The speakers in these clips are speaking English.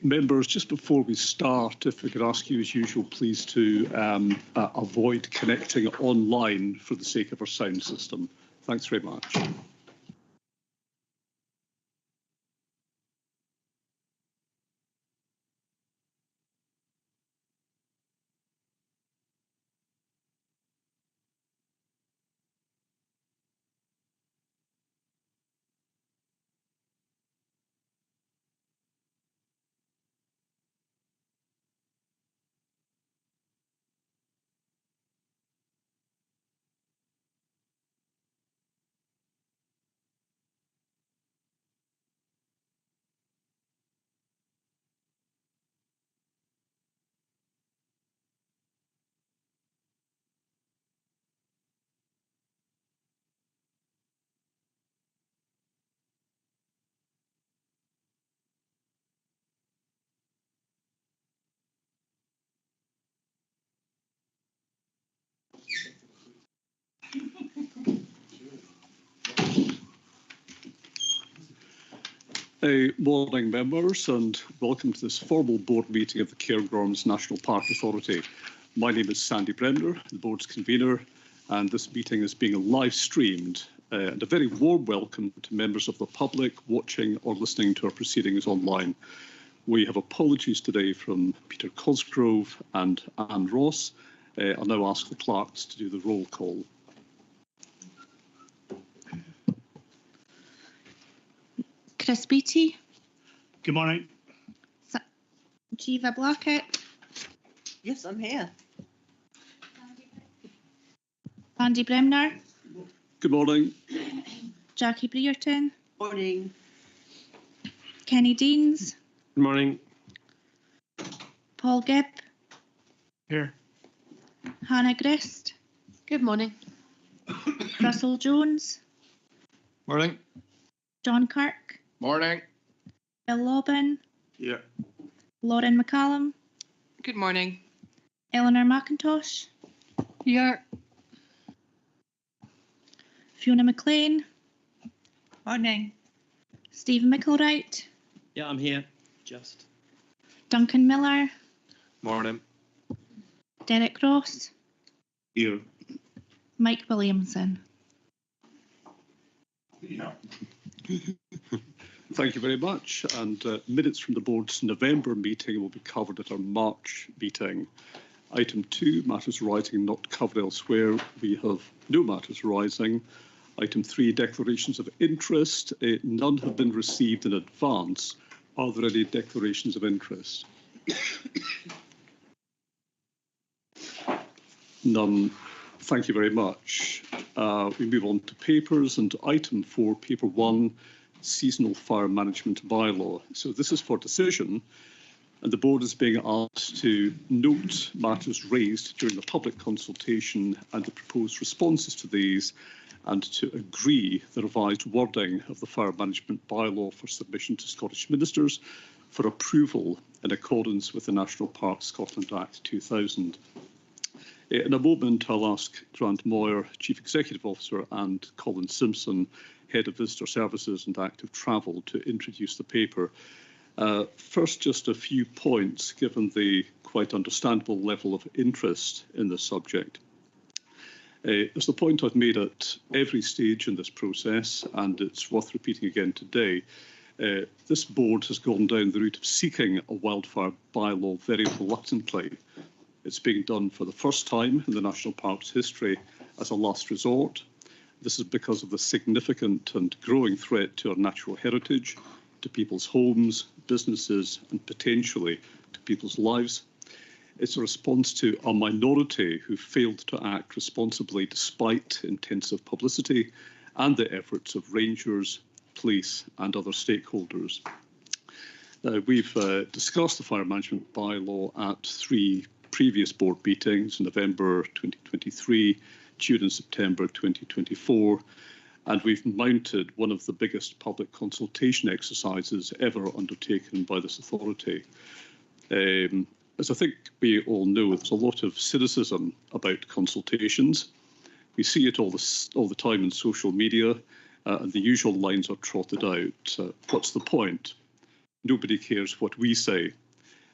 Members, just before we start, if we could ask you as usual, please to avoid connecting online for the sake of our sound system. Thanks very much. Morning, members, and welcome to this formal board meeting of the Cairngorms National Park Authority. My name is Sandy Bremner, the board's convener, and this meeting is being live streamed. And a very warm welcome to members of the public watching or listening to our proceedings online. We have apologies today from Peter Cosgrove and Anne Ross. I'll now ask the clerks to do the roll call. Chris Beattie. Good morning. Jiva Blackett. Yes, I'm here. Andy Bremner. Good morning. Jackie Brereton. Morning. Kenny Deans. Good morning. Paul Gibb. Here. Hannah Grist. Good morning. Russell Jones. Morning. John Kirk. Morning. Bill Lobban. Yeah. Lauren McCallum. Good morning. Eleanor McIntosh. Here. Fiona McLean. Morning. Stephen McElwright. Yeah, I'm here. Just. Duncan Miller. Morning. Derek Ross. Here. Mike Williamson. Yeah. Thank you very much. And minutes from the board's November meeting will be covered at our March meeting. Item 2, matters arising not covered elsewhere. We have no matters arising. Item 3, declarations of interest. None have been received in advance. Are there any declarations of interest? None. Thank you very much. We move on to papers, and item 4, paper 1, seasonal fire management bylaw. So this is for decision, and the board is being asked to note matters raised during the public consultation and the proposed responses to these, and to agree the revised wording of the fire management bylaw for submission to Scottish ministers for approval in accordance with the National Parks Scotland Act 2000. In a moment, I'll ask Grant Moyer, Chief Executive Officer, and Colin Simpson, Head of Visitor Services and Active Travel, to introduce the paper. First, just a few points, given the quite understandable level of interest in this subject. As the point I've made at every stage in this process, and it's worth repeating again today, this board has gone down the route of seeking a wildfire bylaw very reluctantly. It's being done for the first time in the National Park's history as a last resort. This is because of the significant and growing threat to our natural heritage, to people's homes, businesses, and potentially to people's lives. It's a response to a minority who failed to act responsibly despite intensive publicity and the efforts of rangers, police, and other stakeholders. We've discussed the fire management bylaw at 3 previous board meetings, November 2023, June and September 2024, and we've mounted one of the biggest public consultation exercises ever undertaken by this authority. As I think we all know, there's a lot of cynicism about consultations. We see it all the time in social media, and the usual lines are trotted out. What's the point? Nobody cares what we say.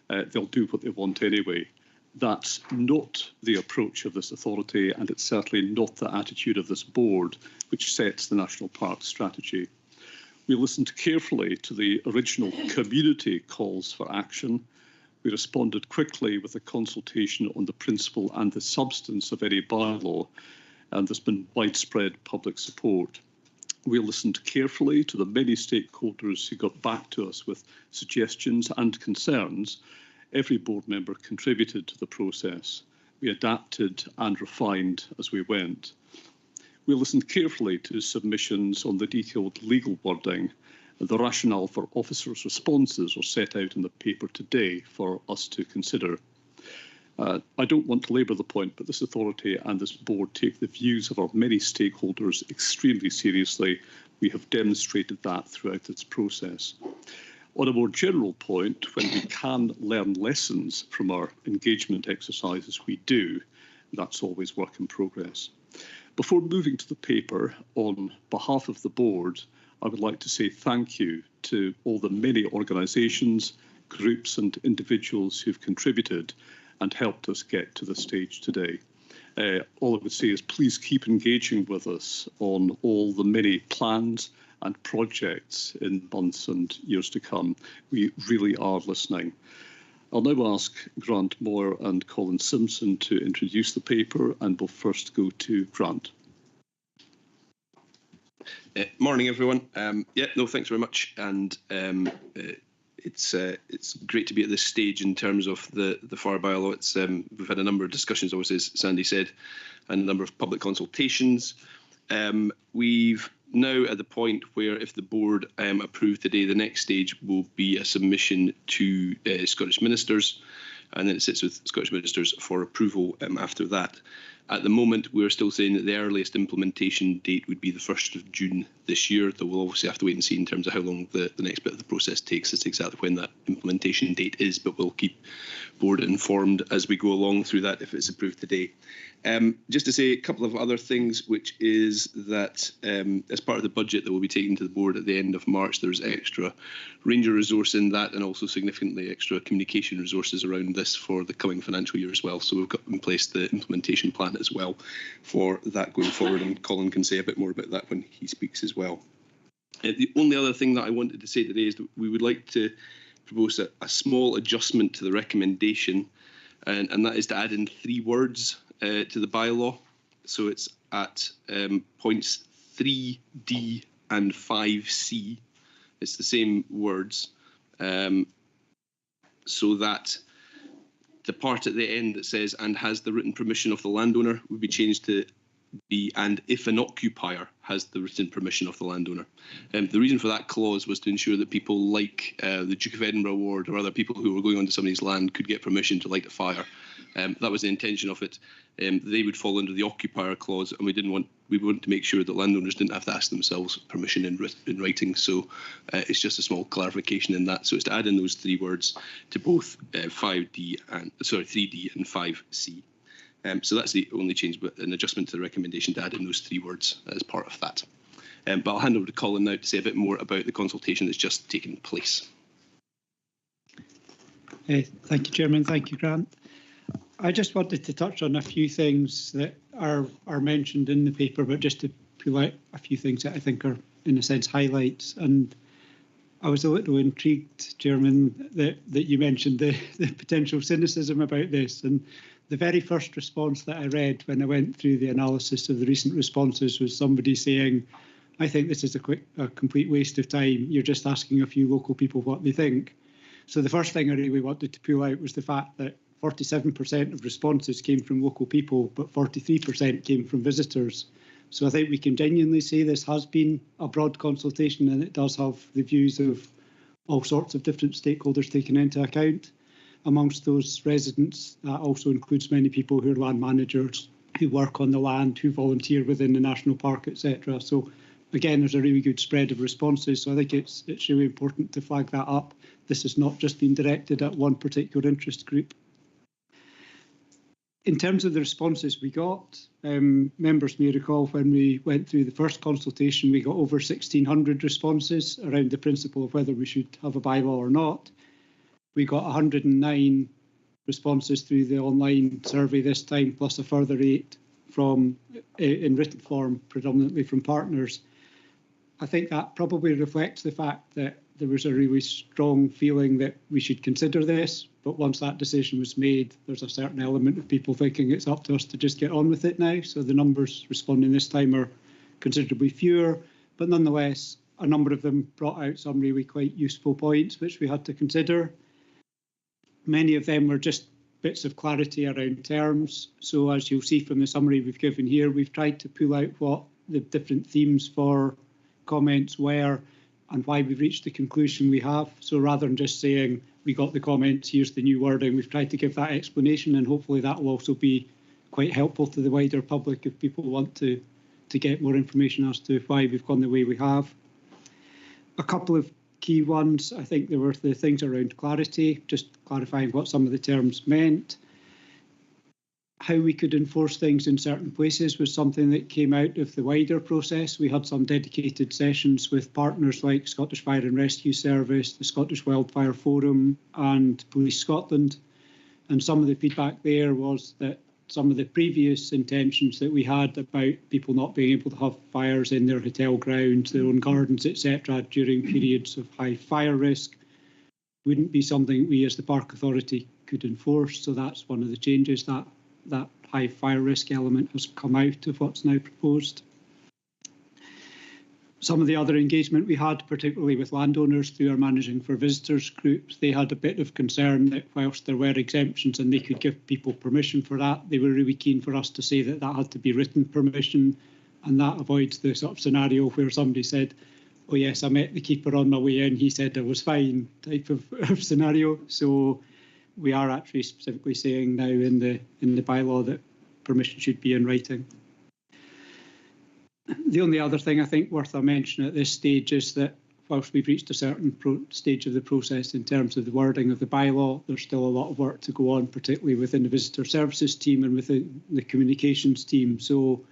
They'll do what they want anyway. That's not the approach of this authority, and it's certainly not the attitude of this board, which sets the National Park strategy. We listened carefully to the original community calls for action. We responded quickly with a consultation on the principle and the substance of any bylaw, and there's been widespread public support. We listened carefully to the many stakeholders who got back to us with suggestions and concerns. Every board member contributed to the process. We adapted and refined as we went. We listened carefully to submissions on the detailed legal wording. The rationale for officers' responses are set out in the paper today for us to consider. I don't want to labour the point, but this authority and this board take the views of our many stakeholders extremely seriously. We have demonstrated that throughout this process. On a more general point, when we can learn lessons from our engagement exercises, we do. That's always work in progress. Before moving to the paper, on behalf of the board, I would like to say thank you to all the many organisations, groups and individuals who've contributed and helped us get to the stage today. All I would say is please keep engaging with us on all the many plans and projects in months and years to come. We really are listening. I'll now ask Grant Moore and Colin Simpson to introduce the paper, and we'll first go to Grant. Morning, everyone. Thanks very much. And it's great to be at this stage in terms of the fire bylaw. We've had a number of discussions, obviously, as Sandy said, and a number of public consultations. We've now at the point where, if the board approve today, the next stage will be a submission to Scottish ministers, and then it sits with Scottish ministers for approval after that. At the moment, we're still saying that the earliest implementation date would be the 1st of June this year, though we'll obviously have to wait and see in terms of how long the next bit of the process takes as to exactly when that implementation date is, but we'll keep board informed as we go along through that if it's approved today. Just to say a couple of other things, which is that as part of the budget that will be taken to the board at the end of March, there's extra ranger resource in that, and also significantly extra communication resources around this for the coming financial year as well. So we've got in place the implementation plan as well for that going forward, and Colin can say a bit more about that when he speaks as well. The only other thing that I wanted to say today is that we would like to propose a small adjustment to the recommendation, and that is to add in 3 words to the bylaw. So it's at points 3D and 5C. It's the same words, so that the part at the end that says "and has the written permission of the landowner" would be changed to be "and if an occupier has the written permission of the landowner." The reason for that clause was to ensure that people like the Duke of Edinburgh Ward or other people who were going onto somebody's land could get permission to light a fire. That was the intention of it. They would fall under the occupier clause, and we want to make sure that landowners didn't have to ask themselves permission in writing. So it's just a small clarification in that. So it's to add in those 3 words to both 3D and 5C. So that's the only change, but an adjustment to the recommendation to add in those 3 words as part of that. But I'll hand over to Colin now to say a bit more about the consultation that's just taken place. Thank you, Chairman. Thank you, Grant. I just wanted to touch on a few things that are mentioned in the paper, but just to pull out a few things that I think are, in a sense, highlights. And I was a little intrigued, Chairman, that you mentioned the potential cynicism about this. And the very first response that I read when I went through the analysis of the recent responses was somebody saying, "I think this is a complete waste of time. You're just asking a few local people what they think." So the first thing I really wanted to pull out was the fact that 47% of responses came from local people, but 43% came from visitors. So I think we can genuinely say this has been a broad consultation, and it does have the views of all sorts of different stakeholders taken into account. Amongst those residents, that also includes many people who are land managers, who work on the land, who volunteer within the national park, etc. So again, there's a really good spread of responses. So I think it's really important to flag that up. This has not just been directed at one particular interest group. In terms of the responses we got, members may recall when we went through the first consultation, we got over 1,600 responses around the principle of whether we should have a bylaw or not. We got 109 responses through the online survey this time, plus a further 8 from in written form, predominantly from partners. I think that probably reflects the fact that there was a really strong feeling that we should consider this, but once that decision was made, there's a certain element of people thinking it's up to us to just get on with it now. So the numbers responding this time are considerably fewer, but nonetheless, a number of them brought out some really quite useful points which we had to consider. Many of them were just bits of clarity around terms. So as you'll see from the summary we've given here, we've tried to pull out what the different themes for comments were and why we've reached the conclusion we have. So rather than just saying, we got the comments, here's the new wording, we've tried to give that explanation, and hopefully that will also be quite helpful to the wider public if people want to get more information as to why we've gone the way we have. A couple of key ones, I think there were the things around clarity, just clarifying what some of the terms meant. How we could enforce things in certain places was something that came out of the wider process. We had some dedicated sessions with partners like Scottish Fire and Rescue Service, the Scottish Wildfire Forum and Police Scotland. And some of the feedback there was that some of the previous intentions that we had about people not being able to have fires in their hotel grounds, their own gardens, etc., during periods of high fire risk wouldn't be something we as the Park Authority could enforce. So that's one of the changes, that high fire risk element has come out of what's now proposed. Some of the other engagement we had, particularly with landowners through our Managing for Visitors groups, they had a bit of concern that whilst there were exemptions and they could give people permission for that, they were really keen for us to say that that had to be written permission, and that avoids the sort of scenario where somebody said, oh yes, I met the keeper on my way in, he said I was fine type of scenario. So we are actually specifically saying now in the bylaw that permission should be in writing. The only other thing I think worth a mention at this stage is that whilst we've reached a certain stage of the process in terms of the wording of the bylaw, there's still a lot of work to go on, particularly within the visitor services team and within the communications team. So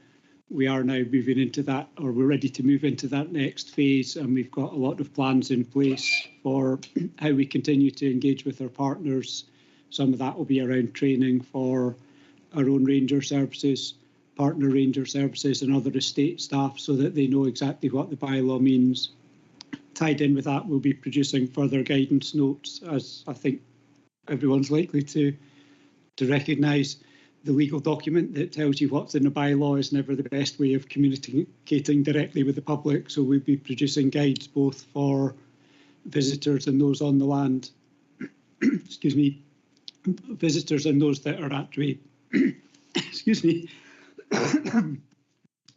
we are now moving into that, or we're ready to move into that next phase, and we've got a lot of plans in place for how we continue to engage with our partners. Some of that will be around training for our own ranger services, partner ranger services and other estate staff so that they know exactly what the bylaw means. Tied in with that, we'll be producing further guidance notes, as I think everyone's likely to recognise. The legal document that tells you what's in a bylaw is never the best way of communicating directly with the public. So we'll be producing guides both for visitors and those on the land, excuse me, visitors and those that are actually, excuse me,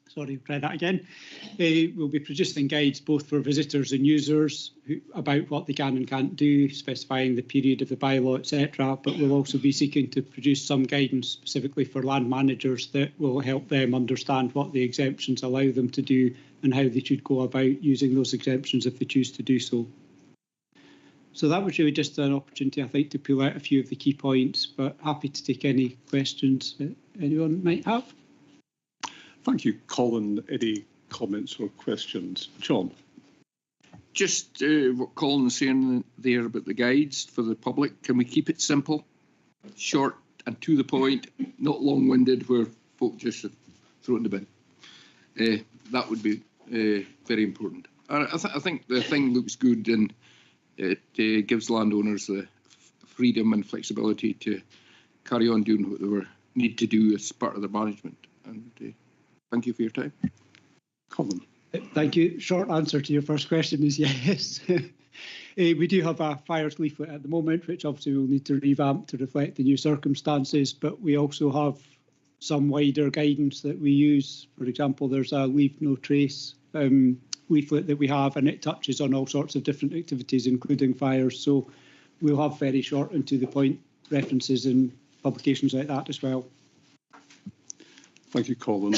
sorry, try that again. We'll be producing guides both for visitors and users about what they can and can't do, specifying the period of the bylaw, etc. But we'll also be seeking to produce some guidance specifically for land managers that will help them understand what the exemptions allow them to do and how they should go about using those exemptions if they choose to do so. So that was really just an opportunity, I think, to pull out a few of the key points, but happy to take any questions that anyone might have. Thank you, Colin. Any comments or questions? John? Just what Colin's saying there about the guides for the public, can we keep it simple, short and to the point, not long-winded where folk just throw it in the bin? That would be very important. I think the thing looks good, and it gives landowners the freedom and flexibility to carry on doing what they need to do as part of their management. And thank you for your time. Colin? Thank you. Short answer to your first question is yes. We do have a fires leaflet at the moment, which obviously we'll need to revamp to reflect the new circumstances, but we also have some wider guidance that we use. For example, there's a Leave No Trace leaflet that we have, and it touches on all sorts of different activities, including fires. So we'll have very short and to the point references in publications like that as well. Thank you, Colin.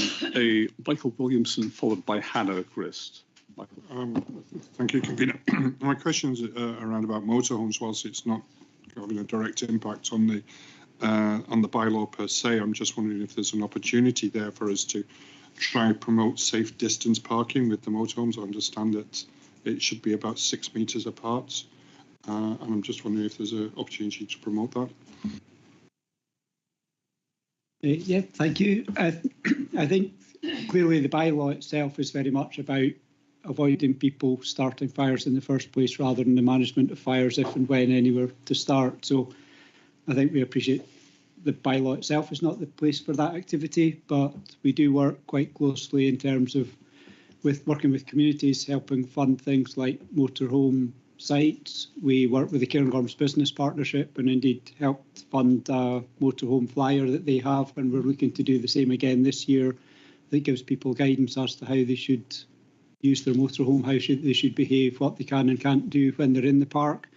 Michael Williamson, followed by Hannah Grist. Michael. Thank you, Convener. My question's around about motorhomes, whilst it's not having a direct impact on on the bylaw per se. I'm just wondering if there's an opportunity there for us to try and promote safe distance parking with the motorhomes. I understand that it should be about 6 metres apart, and I'm just wondering if there's an opportunity to promote that. Yeah, thank you. I think clearly the bylaw itself is very much about avoiding people starting fires in the first place rather than the management of fires if and when anywhere to start. So I think we appreciate the bylaw itself is not the place for that activity, but we do work quite closely in terms of working with communities, helping fund things like motorhome sites. We work with the Cairngorms Business Partnership and indeed helped fund a motorhome flyer that they have, and we're looking to do the same again this year. That gives people guidance as to how they should use their motorhome, how they should behave, what they can and can't do when they're in the park.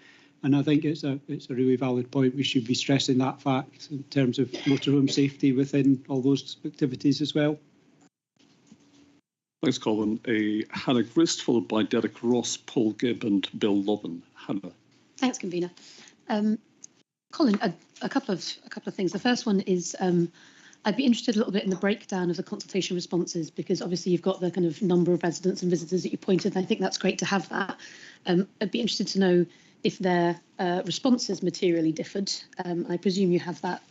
And I think it's a really valid point. We should be stressing that fact in terms of motorhome safety within all those activities as well. Thanks, Colin. Hannah Grist, followed by Derek Ross, Paul Gibb and Bill Lovan. Hannah. Thanks, convener. Colin, a couple of things. The first one is I'd be interested a little bit in the breakdown of the consultation responses, because obviously you've got the kind of number of residents and visitors that you pointed, and I think that's great to have that. I'd be interested to know if their responses materially differed. I presume you have that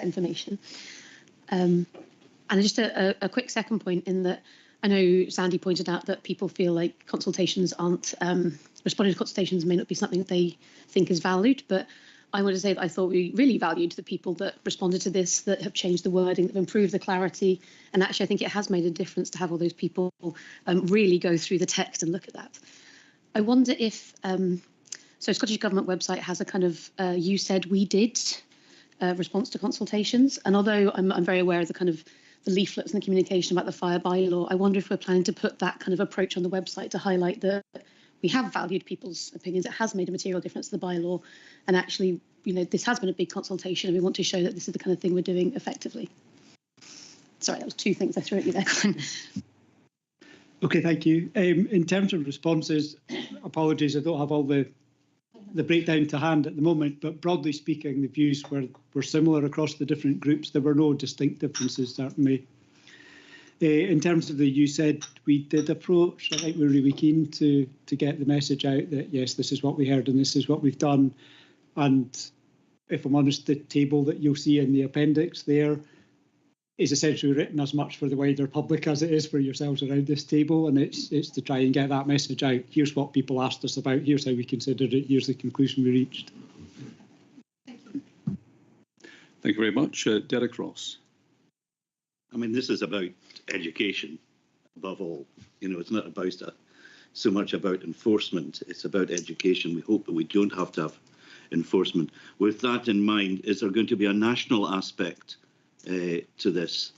information. And just a quick second point in that I know Sandy pointed out that people feel like consultations aren't, responding to consultations may not be something that they think is valued, but I want to say that I thought we really valued the people that responded to this, that have changed the wording, that have improved the clarity. And actually, I think it has made a difference to have all those people really go through the text and look at that. I wonder if, so Scottish Government website has a kind of you said we did response to consultations. And although I'm very aware of the kind of the leaflets and the communication about the fire bylaw, I wonder if we're planning to put that kind of approach on the website to highlight that we have valued people's opinions. It has made a material difference to the bylaw, and actually, this has been a big consultation, and we want to show that this is the kind of thing we're doing effectively. Sorry, that was two things I threw at you there, Colin. Okay, thank you. In terms of responses, apologies, I don't have all the breakdown to hand at the moment, but broadly speaking, the views were similar across the different groups. There were no distinct differences, certainly. In terms of the you said we did approach, I think we're really keen to get the message out that, yes, this is what we heard and this is what we've done. And if I'm honest, the table that you'll see in the appendix there is essentially written as much for the wider public as it is for yourselves around this table, and it's to try and get that message out. Here's what people asked us about, here's how we considered it, here's the conclusion we reached. Thank you very much. Derek Ross. I mean, this is about education above all. It's not about so much about enforcement, it's about education. We hope that we don't have to have enforcement. With that in mind, is there going to be a national aspect to this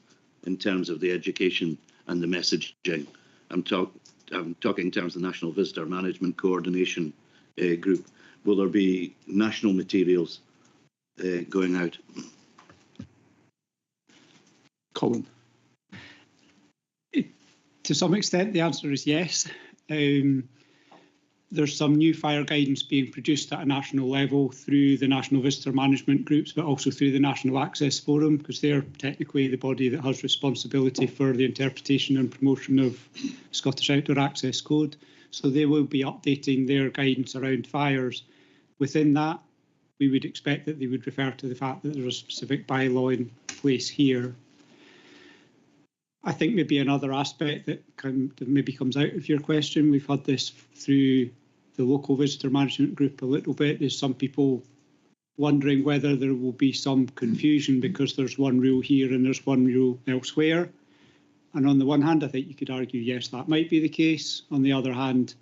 in terms of the education and the messaging? I'm talking in terms of the National Visitor Management Coordination Group. Will there be national materials going out? Colin. To some extent, the answer is yes. There's some new fire guidance being produced at a national level through the National Visitor Management Groups, but also through the National Access Forum, because they're technically the body that has responsibility for the interpretation and promotion of Scottish Outdoor Access Code. So they will be updating their guidance around fires. Within that, we would expect that they would refer to the fact that there's a specific bylaw in place here. I think maybe another aspect that maybe comes out of your question, we've had this through the local visitor management group a little bit, is some people wondering whether there will be some confusion because there's one rule here and there's one rule elsewhere. And on the one hand, I think you could argue, yes, that might be the case. On the other hand,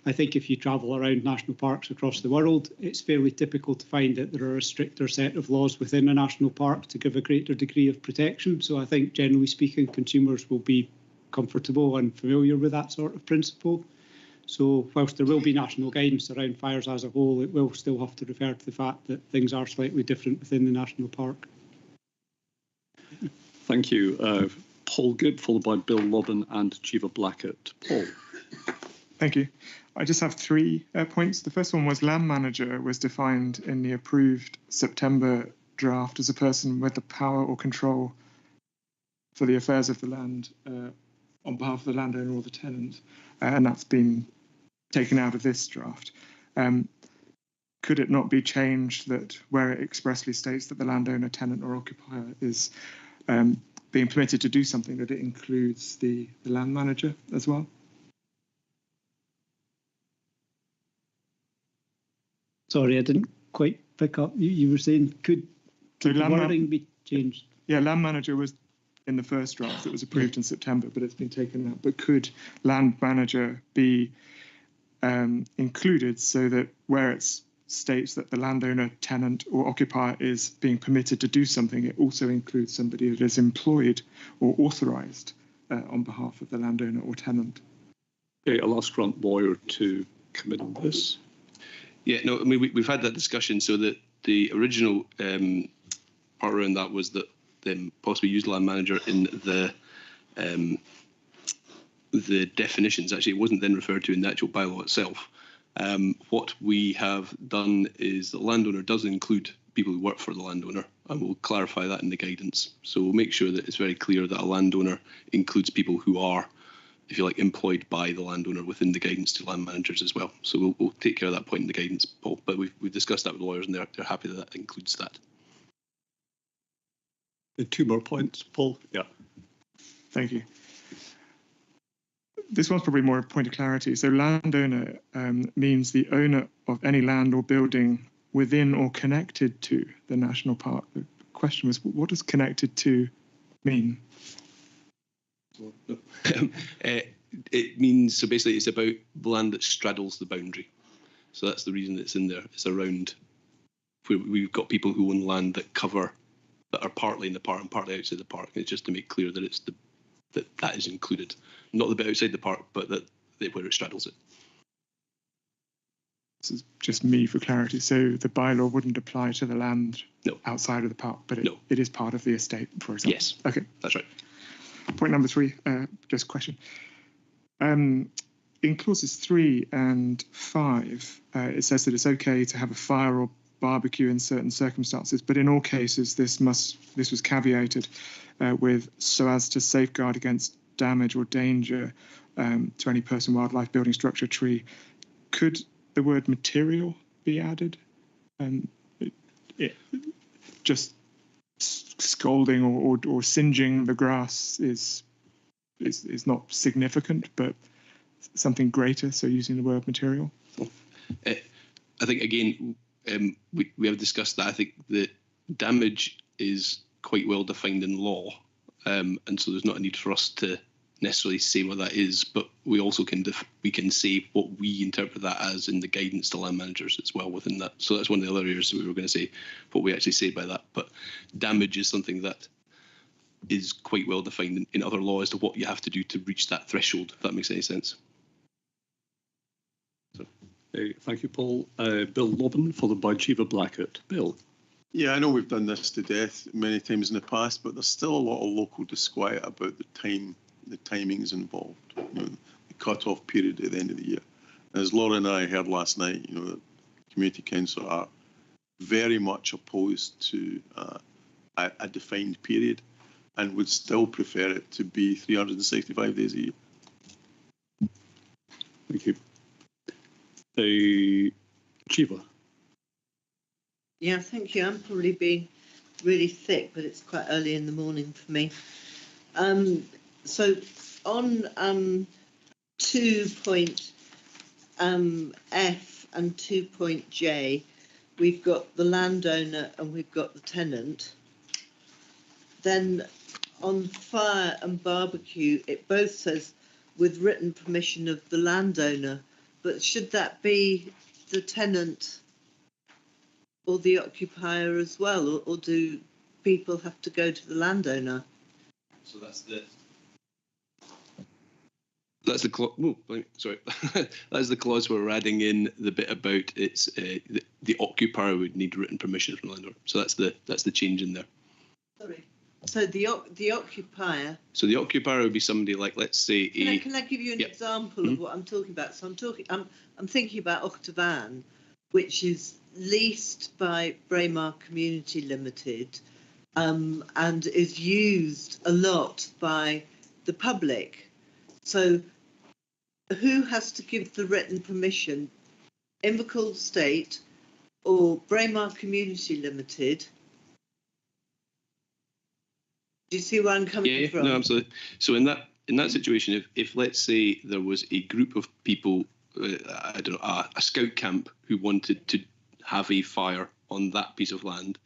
I think if you travel around national parks across the world, it's fairly typical to find that there are a stricter set of laws within a national park to give a greater degree of protection. So I think, generally speaking, consumers will be comfortable and familiar with that sort of principle. So whilst there will be national guidance around fires as a whole, it will still have to refer to the fact that things are slightly different within the national park. Thank you. Paul Gibb, followed by Bill Loban and Jiva Blackett. Paul. Thank you. I just have 3 points. The first one was land manager was defined in the approved September draft as a person with the power or control for the affairs of the land on behalf of the landowner or the tenant, and that's been taken out of this draft. Could it not be changed that where it expressly states that the landowner, tenant or occupier is being permitted to do something, that it includes the land manager as well? Sorry, I didn't quite pick up. You were saying could the wording be changed? Yeah, land manager was in the first draft that was approved in September, but it's been taken out. But could land manager be included so that where it states that the landowner, tenant or occupier is being permitted to do something, it also includes somebody that is employed or authorised on behalf of the landowner or tenant? Okay, I'll ask Grant Lawyer to come in on this. Yeah, no, I mean, we've had that discussion. So that the original part around that was that possibly use land manager in the definitions. Actually, it wasn't then referred to in the actual bylaw itself. What we have done is the landowner does include people who work for the landowner, and we'll clarify that in the guidance. So we'll make sure that it's very clear that a landowner includes people who are, if you like, employed by the landowner within the guidance to land managers as well. So we'll take care of that point in the guidance, Paul. But we've discussed that with lawyers, and they're happy that includes that. Two more points, Paul. Yeah. Thank you. This one's probably more a point of clarity. So landowner means the owner of any land or building within or connected to the national park. The question was, what does connected to mean? It means, so basically it's about the land that straddles the boundary. So that's the reason it's in there. It's around where we've got people who own land that are partly in the park and partly outside the park. It's just to make clear that it's that is included, not the bit outside the park, but that where it straddles it. This is just me for clarity. So the bylaw wouldn't apply to the land outside of the park, but it is part of the estate, for example. Yes. Okay. That's right. Point number 3, just a question. In clauses 3 and 5, it says that it's okay to have a fire or barbecue in certain circumstances, but in all cases this was caveated with so as to safeguard against damage or danger to any person, wildlife, building, structure, tree. Could the word material be added? Just scalding or singeing the grass is not significant, but something greater, so using the word material. I think again we have discussed that. I think the damage is quite well defined in law, and so there's not a need for us to necessarily say what that is, but we also can say what we interpret that as in the guidance to land managers as well within that. So that's one of the other areas that we were going to say what we actually say by that. But damage is something that is quite well defined in other law as to what you have to do to reach that threshold, if that makes any sense. So. Thank you, Paul. Bill Lobbin, followed by Jiva Blackett. Bill. Yeah, I know we've done this to death many times in the past, but there's still a lot of local disquiet about the timings involved, the cut-off period at the end of the year. As Laura and I heard last night, the Community Council are very much opposed to a defined period and would still prefer it to be 365 days a year. Thank you. Jiva. Yeah, thank you. I'm probably being really thick, but it's quite early in the morning for me. So on 2.F and 2.J, we've got the landowner and we've got the tenant. Then on fire and barbecue, it both says with written permission of the landowner, but should that be the tenant or the occupier as well, or do people have to go to the landowner? So that's the clause. Oh, sorry, that's the clause where we're adding in the bit about it's the occupier would need written permission from the landlord. So that's the change in there. Sorry. So the occupier. So the occupier would be somebody like, let's say, Can I give you an example of what I'm talking about? So I'm thinking about Octavan, which is leased by Braemar Community Limited, and is used a lot by the public. So who has to give the written permission? Invercold Estate or Braemar Community Limited? Do you see where I'm coming from? No, absolutely. So in that situation, if let's say there was a group of people, I don't know, a scout camp who wanted to have a fire on that piece of land,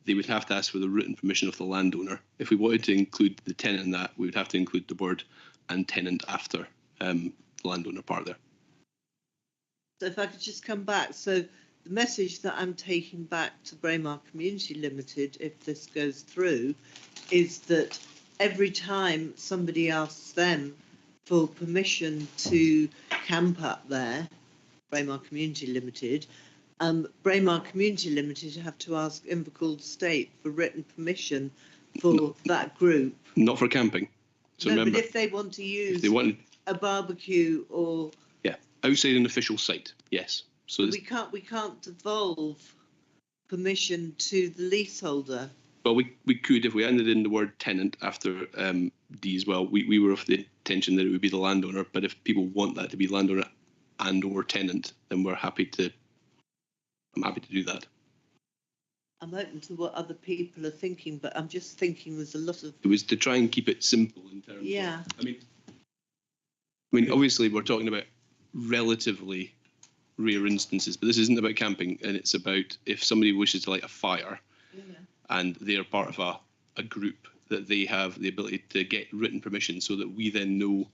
they would have to ask for the written permission of the landowner. If we wanted to include the tenant in that, we would have to include the word and tenant after the landowner part there. So if I could just come back, so the message that I'm taking back to Braemar Community Limited, if this goes through, is that every time somebody asks them for permission to camp up there, Braemar Community Limited, Braemar Community Limited have to ask Invercold Estate for written permission for that group. Not for camping. So no, remember, but if they want to use if they wanted, a barbecue or outside an official site, yes. So we can't devolve permission to the leaseholder. Well, we could if we ended in the word tenant after D as well. We were of the intention that it would be the landowner, but if people want that to be landowner and or tenant, then I'm happy to do that. I'm open to what other people are thinking, but I'm just thinking there's a lot of. It was to try and keep it simple in terms. Yeah. Of, I mean, obviously we're talking about relatively rare instances, but this isn't about camping, and it's about if somebody wishes to light a fire. Yeah. And they're part of a group, that they have the ability to get written permission, so that we then know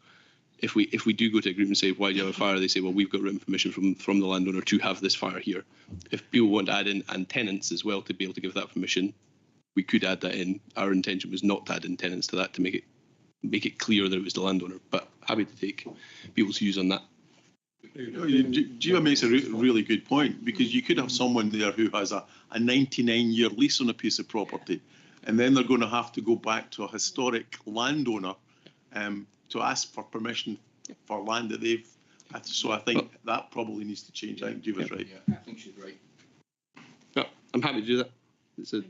if we do go to a group and say, why do you have a fire? They say, well, we've got written permission from the landowner to have this fire here. If people want to add in and tenants as well to be able to give that permission, we could add that in. Our intention was not to add in tenants to that to make it clear that it was the landowner, but happy to take people's views on that. Gio makes a really good point, because you could have someone there who has a 99-year lease on a piece of property, and then they're going to have to go back to a historic landowner to ask for permission for land that they've. So I think that probably needs to change. I think Gio's right. Yeah, I think she's right. Yeah, I'm happy to do that. It's a,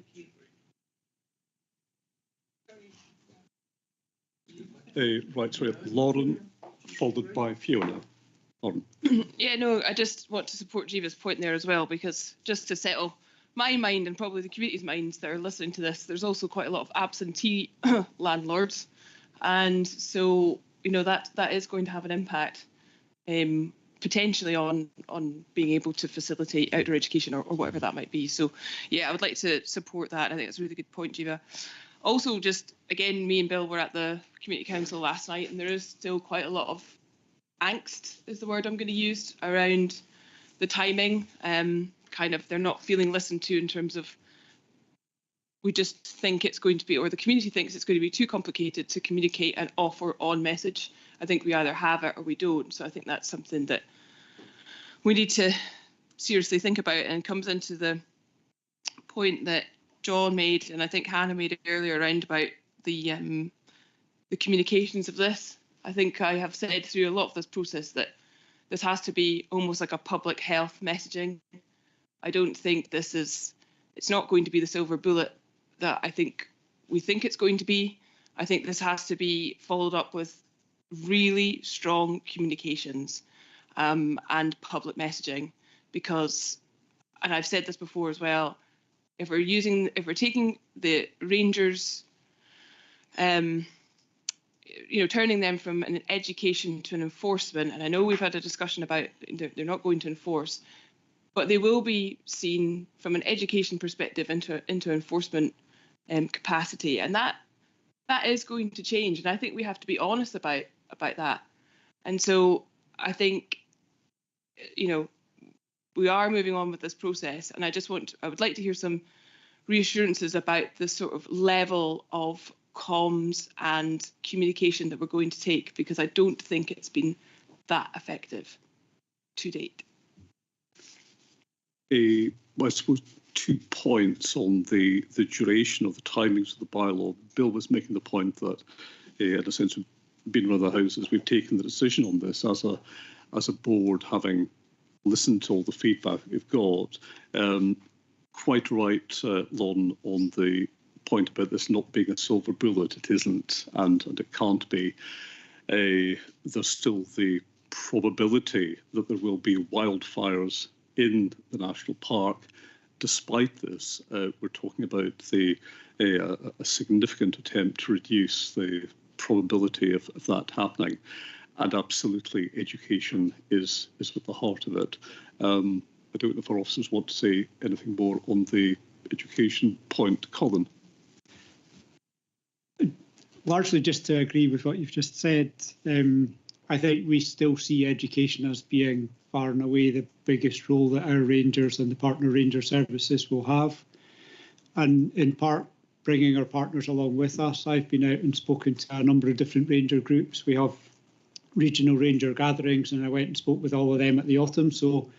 right, sorry, Lauren, followed by Fiona. Lauren. Yeah, no, I just want to support Jiva's point there as well, because just to settle my mind and probably the community's minds that are listening to this, there's also quite a lot of absentee landlords. And so, you know, that is going to have an impact potentially on being able to facilitate outdoor education or whatever that might be. So, yeah, I would like to support that. I think that's a really good point, Jiva. Also, just, again, me and Bill were at the Community Council last night, and there is still quite a lot of angst, is the word I'm going to use, around the timing. Kind of, they're not feeling listened to in terms of, we just think it's going to be, or the community thinks it's going to be too complicated to communicate an off or on message. I think we either have it or we don't. So I think that's something that we need to seriously think about, and comes into the point that John made, and I think Hannah made it earlier, around about the communications of this. I think I have said through a lot of this process that this has to be almost like a public health messaging. I don't think it's not going to be the silver bullet that I think we think it's going to be. I think this has to be followed up with really strong communications and public messaging, because, and I've said this before as well, if we're taking the rangers, turning them from an education to an enforcement, and I know we've had a discussion about they're not going to enforce, but they will be seen from an education perspective into enforcement capacity, and that is going to change, and I think we have to be honest about that. And so I think, we are moving on with this process, and I would like to hear some reassurances about the sort of level of comms and communication that we're going to take, because I don't think it's been that effective to date. I suppose 2 points on the duration of the timings of the bylaw. Bill was making the point that, in a sense, we've been one of the houses, we've taken the decision on this as a board, having listened to all the feedback we've got. Quite right, Lon, on the point about this not being a silver bullet. It isn't, and it can't be. There's still the probability that there will be wildfires in the national park. Despite this, we're talking about a significant attempt to reduce the probability of that happening. And absolutely, education is at the heart of it. I don't know if our officers want to say anything more on the education point. Colin? Largely just to agree with what you've just said. I think we still see education as being far and away the biggest role that our rangers and the partner ranger services will have. And in part, bringing our partners along with us. I've been out and spoken to a number of different ranger groups. We have regional ranger gatherings, and I went and spoke with all of them at the autumn. So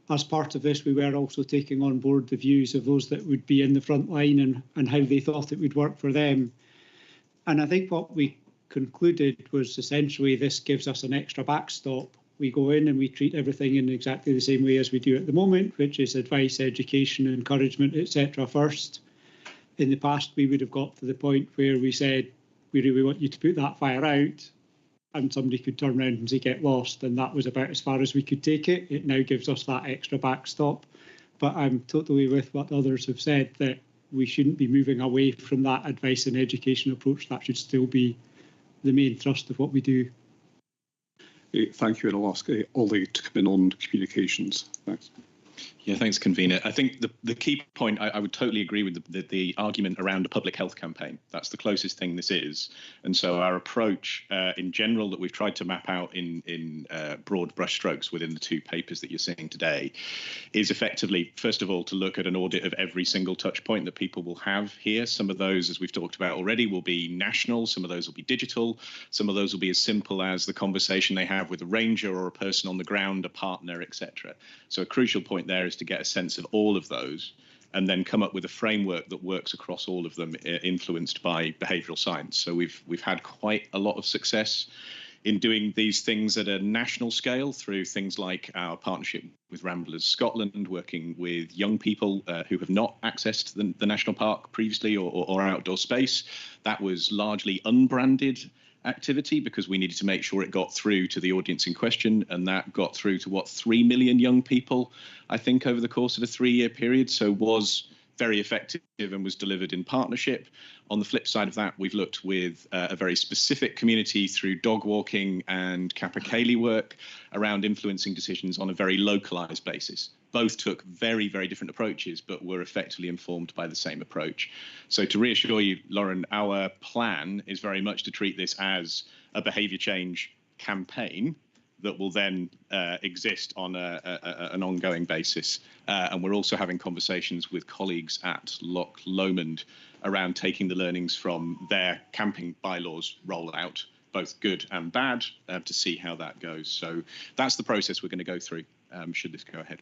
as part of this, we were also taking on board the views of those that would be in the front line and how they thought it would work for them. And I think what we concluded was essentially this gives us an extra backstop. We go in and we treat everything in exactly the same way as we do at the moment, which is advice, education, encouragement, etc. first. In the past, we would have got to the point where we said, we really want you to put that fire out, and somebody could turn around and say, get lost, and that was about as far as we could take it. It now gives us that extra backstop. But I'm totally with what others have said, that we shouldn't be moving away from that advice and education approach. That should still be the main thrust of what we do. Thank you, and I'll ask Ollie to come in on communications. Thanks. Yeah, thanks, convener. I think the key point, I would totally agree with the argument around a public health campaign. That's the closest thing this is. And so our approach in general that we've tried to map out in broad brushstrokes within the two papers that you're seeing today is effectively, first of all, to look at an audit of every single touch point that people will have here. Some of those, as we've talked about already, will be national. Some of those will be digital. Some of those will be as simple as the conversation they have with a ranger or a person on the ground, a partner, etc. So a crucial point there is to get a sense of all of those and then come up with a framework that works across all of them, influenced by behavioural science. So we've had quite a lot of success in doing these things at a national scale through things like our partnership with Ramblers Scotland, working with young people who have not accessed the national park previously or outdoor space. That was largely unbranded activity because we needed to make sure it got through to the audience in question, and that got through to 3 million young people, I think, over the course of a 3-year period. So was very effective and was delivered in partnership. On the flip side of that, we've looked with a very specific community through dog walking and Kappa work around influencing decisions on a very localized basis. Both took very, very different approaches, but were effectively informed by the same approach. So to reassure you, Lauren, our plan is very much to treat this as a behaviour change campaign that will then exist on an ongoing basis. And we're also having conversations with colleagues at Loch Lomond around taking the learnings from their camping bylaws rollout, both good and bad, to see how that goes. So that's the process we're going to go through, should this go ahead.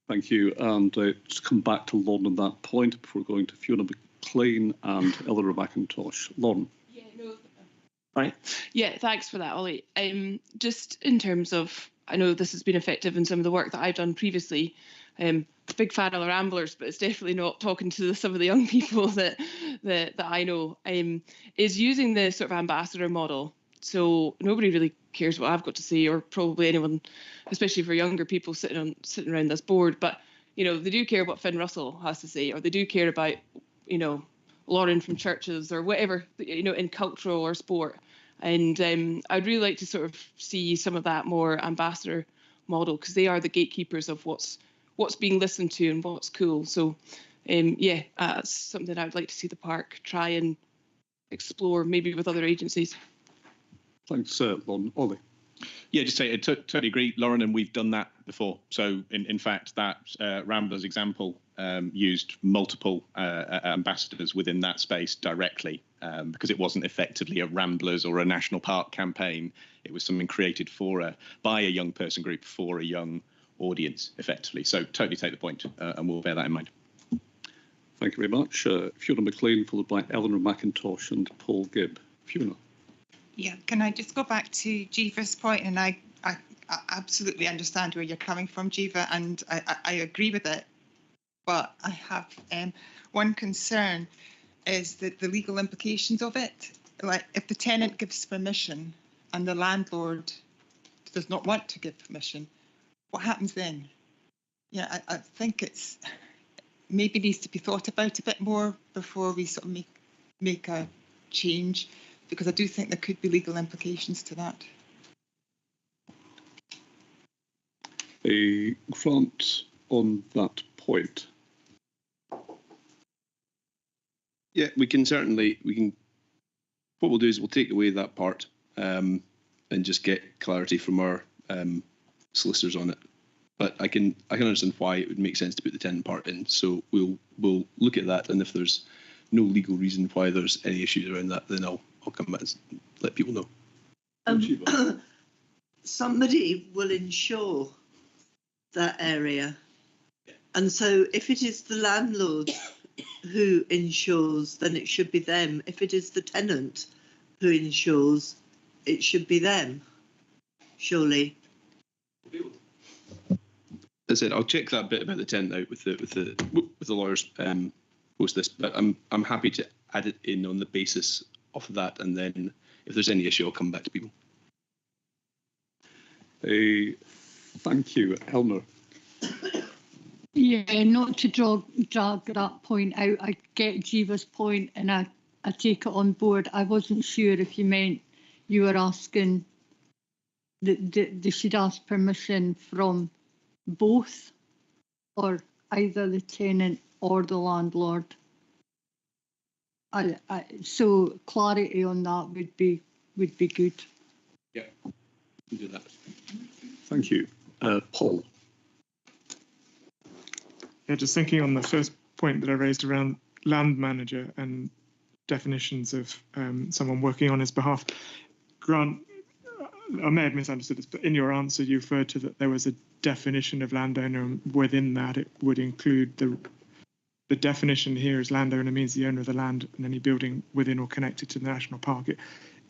Thank you. And just come back to Lauren on that point before going to Fiona McLean and Eleanor McIntosh. Lauren. Yeah, no. Right. Yeah, thanks for that, Ollie. Just in terms of, I know this has been effective in some of the work that I've done previously. Big fan of the Ramblers, but it's definitely not talking to some of the young people that I know. Is using the sort of ambassador model. So nobody really cares what I've got to say, or probably anyone, especially for younger people sitting around this board. But you know, they do care what Finn Russell has to say, or they do care about, you know, Lauren from Churches or whatever, you know, in cultural or sport. And I'd really like to sort of see some of that more ambassador model, because they are the gatekeepers of what's being listened to and what's cool. So yeah, that's something I'd like to see the park try and explore, maybe with other agencies. Thanks, Lauren. Ollie. Yeah, just say I totally agree, Lauren, and we've done that before. So in fact, that Ramblers example used multiple ambassadors within that space directly, because it wasn't effectively a Ramblers or a national park campaign. It was something created by a young person group for a young audience, effectively. So totally take the point, and we'll bear that in mind. Thank you very much. Fiona McLean, followed by Eleanor McIntosh and Paul Gibb. Fiona. Yeah, can I just go back to Jeeva's point? And I absolutely understand where you're coming from, Jiva, and I agree with it. But I have one concern is that the legal implications of it. Like if the tenant gives permission and the landlord does not want to give permission, what happens then? Yeah, I think it's maybe needs to be thought about a bit more before we sort of make a change, because I do think there could be legal implications to that. A Grant on that point. Yeah, we can. What we'll do is we'll take away that part and just get clarity from our solicitors on it. But I can understand why it would make sense to put the tenant part in. So we'll look at that, and if there's no legal reason why there's any issues around that, then I'll come back and let people know. Somebody will insure that area, and so if it is the landlord who insures, then it should be them. If it is the tenant who insures, it should be them, surely. As I said, I'll check that bit about the tenant out with the lawyers post this, but I'm happy to add it in on the basis of that, and then if there's any issue, I'll come back to people. Thank you, Elmer. Yeah, not to drag that point out. I get Jiva's point and I take it on board. I wasn't sure if you meant you were asking that they should ask permission from both or either the tenant or the landlord. So clarity on that would be good. Yeah, we'll do that. Thank you. Paul. Yeah, just thinking on the first point that I raised around land manager and definitions of someone working on his behalf. Grant, I may have misunderstood this, but in your answer you referred to that there was a definition of landowner, and within that it would include the definition here is landowner means the owner of the land and any building within or connected to the national park.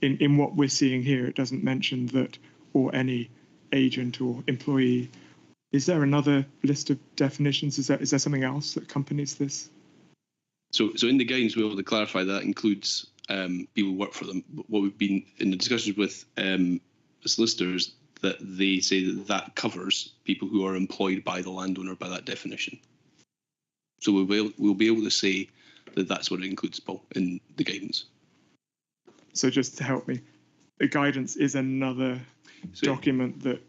In what we're seeing here, it doesn't mention that or any agent or employee. Is there another list of definitions? Is there something else that accompanies this? So in the guidance, we're able to clarify that includes people who work for them. What we've been in the discussions with the solicitors, that they say that covers people who are employed by the landowner by that definition. So we'll be able to say that that's what it includes, Paul, in the guidance. So just to help me, the guidance is another document that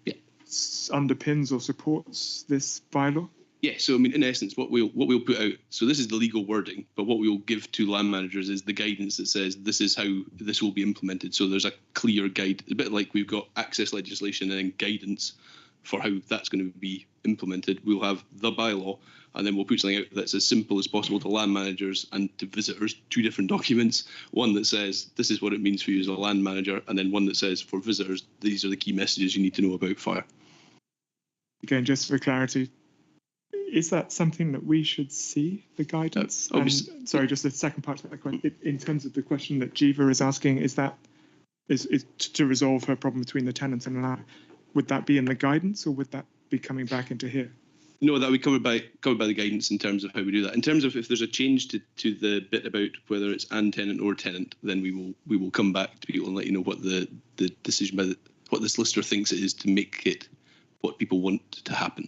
underpins or supports this bylaw? Yeah, so I mean, in essence, what we'll put out, so this is the legal wording, but what we'll give to land managers is the guidance that says this is how this will be implemented. So there's a clear guide, a bit like we've got access legislation and then guidance for how that's going to be implemented. We'll have the bylaw, and then we'll put something out that's as simple as possible to land managers and to visitors, 2 different documents, one that says this is what it means for you as a land manager, and then one that says for visitors, these are the key messages you need to know about fire. Again, just for clarity, is that something that we should see, the guidance? Sorry, just the second part of that question. In terms of the question that Jiva is asking, is to resolve her problem between the tenants and the landlord, would that be in the guidance or would that be coming back into here? No, that would be covered by the guidance in terms of how we do that. In terms of if there's a change to the bit about whether it's and tenant or tenant, then we will come back to people and let you know what the decision by what the solicitor thinks it is to make it what people want to happen.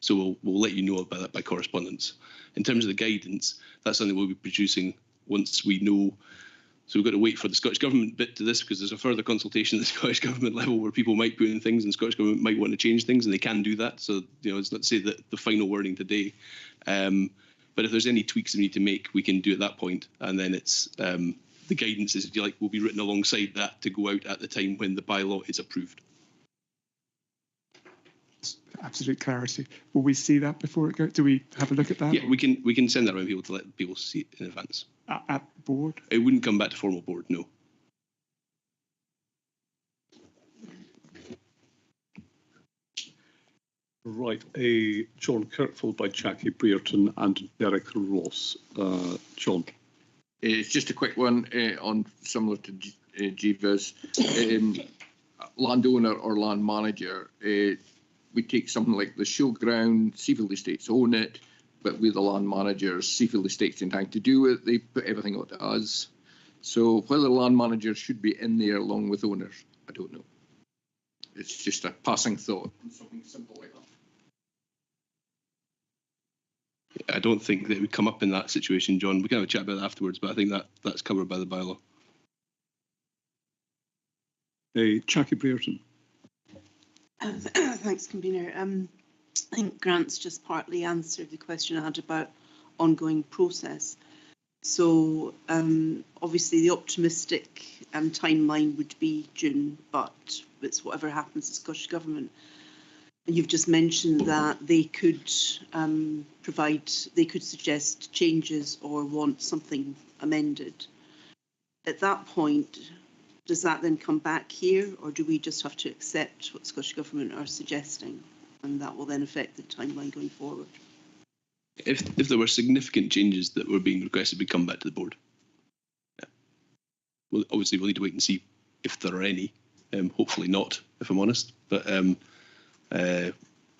So we'll let you know about that by correspondence. In terms of the guidance, that's something we'll be producing once we know. So we've got to wait for the Scottish Government bit to this, because there's a further consultation at the Scottish Government level where people might put in things and the Scottish Government might want to change things, and they can do that. So, it's not to say that the final wording today. But if there's any tweaks we need to make, we can do at that point. And then it's the guidance, if you like, will be written alongside that to go out at the time when the bylaw is approved. Absolute clarity. Will we see that before it goes? Do we have a look at that? Yeah, we can send that around people to let people see it in advance. At board? It wouldn't come back to formal board, no. Right, John Kirk, followed by Jackie Brereton and Derek Ross. John. It's just a quick one on similar to Jiva's. landowner or land manager, we take something like the showground, Seafield Estates own it, but we're the land managers, Seafield Estates in time to do it, they put everything onto us. So whether land managers should be in there along with owners, I don't know. It's just a passing thought, something simple like that. I don't think that we come up in that situation, John. We can have a chat about that afterwards, but I think that's covered by the bylaw. Jackie Brereton. Thanks, convener. I think Grant's just partly answered the question I had about ongoing process. So obviously the optimistic timeline would be June, but it's whatever happens to Scottish Government. And you've just mentioned that they could they could suggest changes or want something amended. At that point, does that then come back here, or do we just have to accept what Scottish Government are suggesting, and that will then affect the timeline going forward? If there were significant changes that were being requested, we come back to the board. Yeah. Well, obviously we'll need to wait and see if there are any. Hopefully not, if I'm honest. But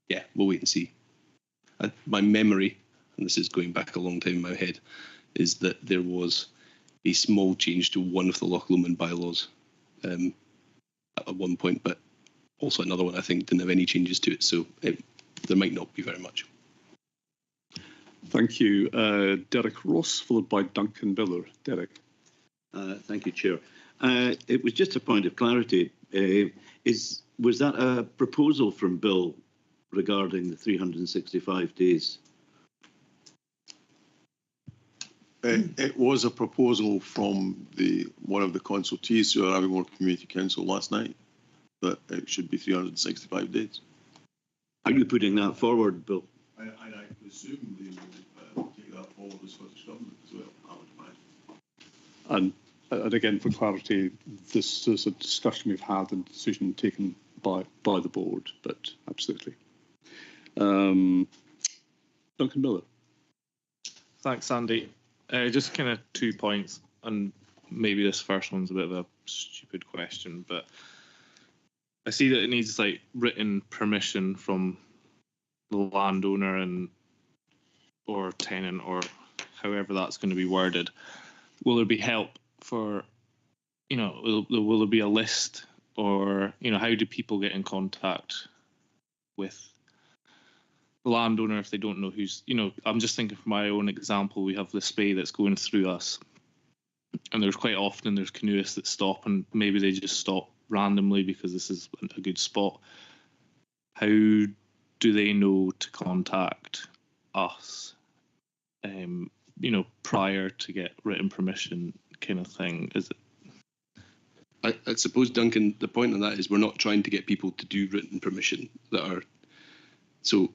yeah, we'll wait and see. My memory, and this is going back a long time in my head, is that there was a small change to one of the Loch Lomond bylaws at one point, but also another one I think didn't have any changes to it, so there might not be very much. Thank you. Derek Ross, followed by Duncan Miller. Derek. Thank you, Chair. It was just a point of clarity. Was that a proposal from Bill regarding the 365 days? It was a proposal from one of the consultees who are having more community council last night that it should be 365 days. Are you putting that forward, Bill? I presume they will take that forward with Scottish Government as well, I would imagine. And again, for clarity, this is a discussion we've had and decision taken by the board, but absolutely. Duncan Miller. Thanks, Andy. Just kind of 2 points, and maybe this first one's a bit of a stupid question, but I see that it needs like written permission from the landowner and or tenant or however that's going to be worded. Will there be help for, will there be a list, or how do people get in contact with the landowner if they don't know who's, I'm just thinking for my own example, we have the spay that's going through us, and there's quite often there's canoeists that stop, and maybe they just stop randomly because this is a good spot. How do they know to contact us, prior to get written permission kind of thing? Is it? I suppose, Duncan, the point on that is we're not trying to get people to do written permission so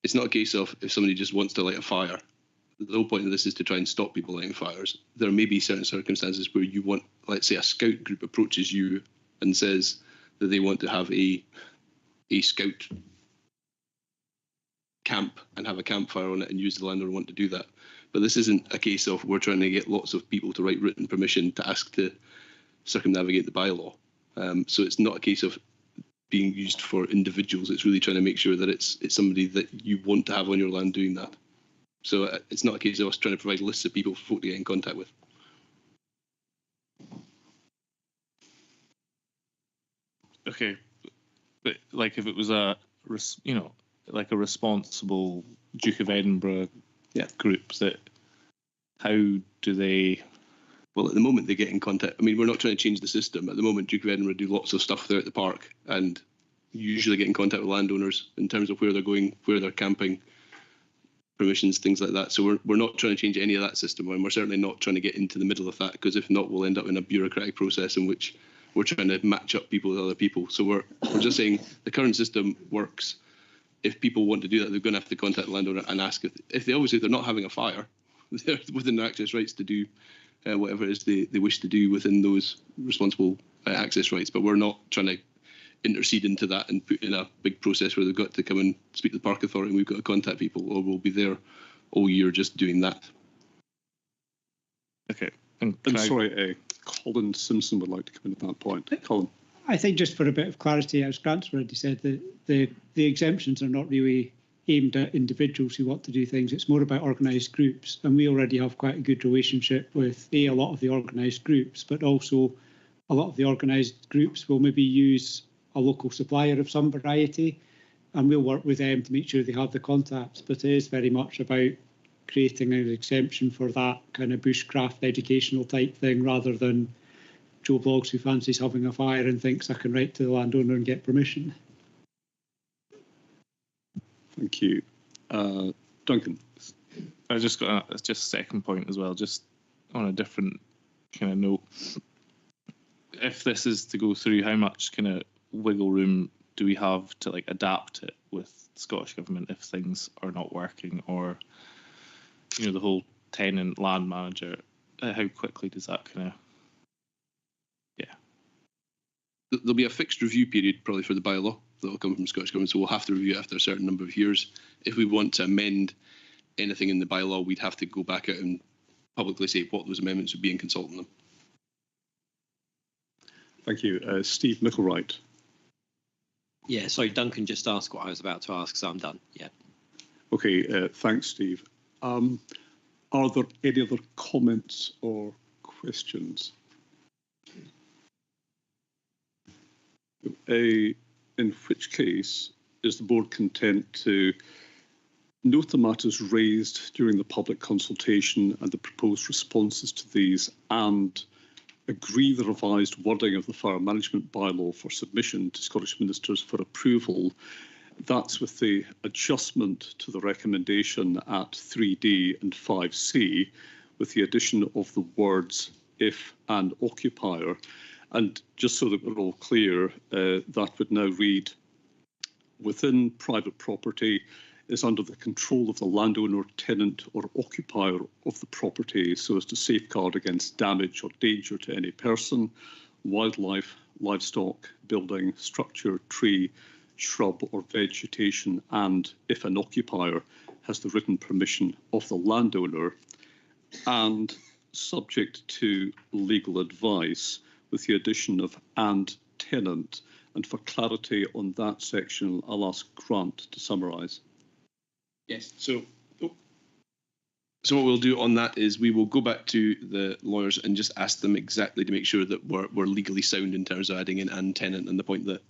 it's not a case of if somebody just wants to light a fire. The whole point of this is to try and stop people lighting fires. There may be certain circumstances where you want, let's say a scout group approaches you and says that they want to have a scout camp and have a campfire on it and use the landowner want to do that. But this isn't a case of we're trying to get lots of people to write written permission to ask to circumnavigate the bylaw. So it's not a case of being used for individuals. It's really trying to make sure that it's somebody that you want to have on your land doing that. So it's not a case of us trying to provide lists of people for folk to get in contact with. Okay, but like if it was a responsible Duke of Edinburgh group, that how do they? Well, at the moment they get in contact. I mean, we're not trying to change the system. At the moment, Duke of Edinburgh do lots of stuff throughout the park and usually get in contact with landowners in terms of where they're going, where they're camping, permissions, things like that. So we're not trying to change any of that system, and we're certainly not trying to get into the middle of that, because if not, we'll end up in a bureaucratic process in which we're trying to match up people with other people. So we're just saying the current system works. If people want to do that, they're going to have to contact the landowner and ask if they're not having a fire, they're within their access rights to do whatever it is they wish to do within those responsible access rights. But we're not trying to intercede into that and put in a big process where they've got to come and speak to the park authority and we've got to contact people, or we'll be there all year just doing that. Okay. Sorry, Colin Simpson would like to come in at that point. Colin. I think just for a bit of clarity, as Grant's already said, the exemptions are not really aimed at individuals who want to do things. It's more about organised groups, and we already have quite a good relationship with a lot of the organised groups, but also a lot of the organised groups will maybe use a local supplier of some variety, and we'll work with them to make sure they have the contacts. But it is very much about creating an exemption for that kind of bushcraft educational type thing, rather than Joe Bloggs who fancies having a fire and thinks I can write to the landowner and get permission. Thank you. Duncan. I just got a second point as well, just on a different kind of note. If this is to go through, how much kind of wiggle room do we have to like adapt it with the Scottish Government if things are not working, or the whole tenant land manager? How quickly does that kind of There'll be a fixed review period probably for the bylaw that will come from Scottish Government, so we'll have to review it after a certain number of years. If we want to amend anything in the bylaw, we'd have to go back out and publicly say what those amendments would be and consult on them. Thank you. Steve Micklewright. Yeah, sorry, Duncan just asked what I was about to ask, so I'm done. Yeah. Okay, thanks, Steve. Are there any other comments or questions? In which case, is the board content to note the matters raised during the public consultation and the proposed responses to these, and agree the revised wording of the fire management bylaw for submission to Scottish ministers for approval? That's with the adjustment to the recommendation at 3D and 5C, with the addition of the words if and occupier. And just so that we're all clear, that would now read, within private property is under the control of the landowner, tenant or occupier of the property, so as to safeguard against damage or danger to any person, wildlife, livestock, building, structure, tree, shrub or vegetation, and if an occupier has the written permission of the landowner, and subject to legal advice, with the addition of and tenant. And for clarity on that section, I'll ask Grant to summarise. Yes, so what we'll do on that is we will go back to the lawyers and just ask them exactly to make sure that we're legally sound in terms of adding in and tenant, and the point that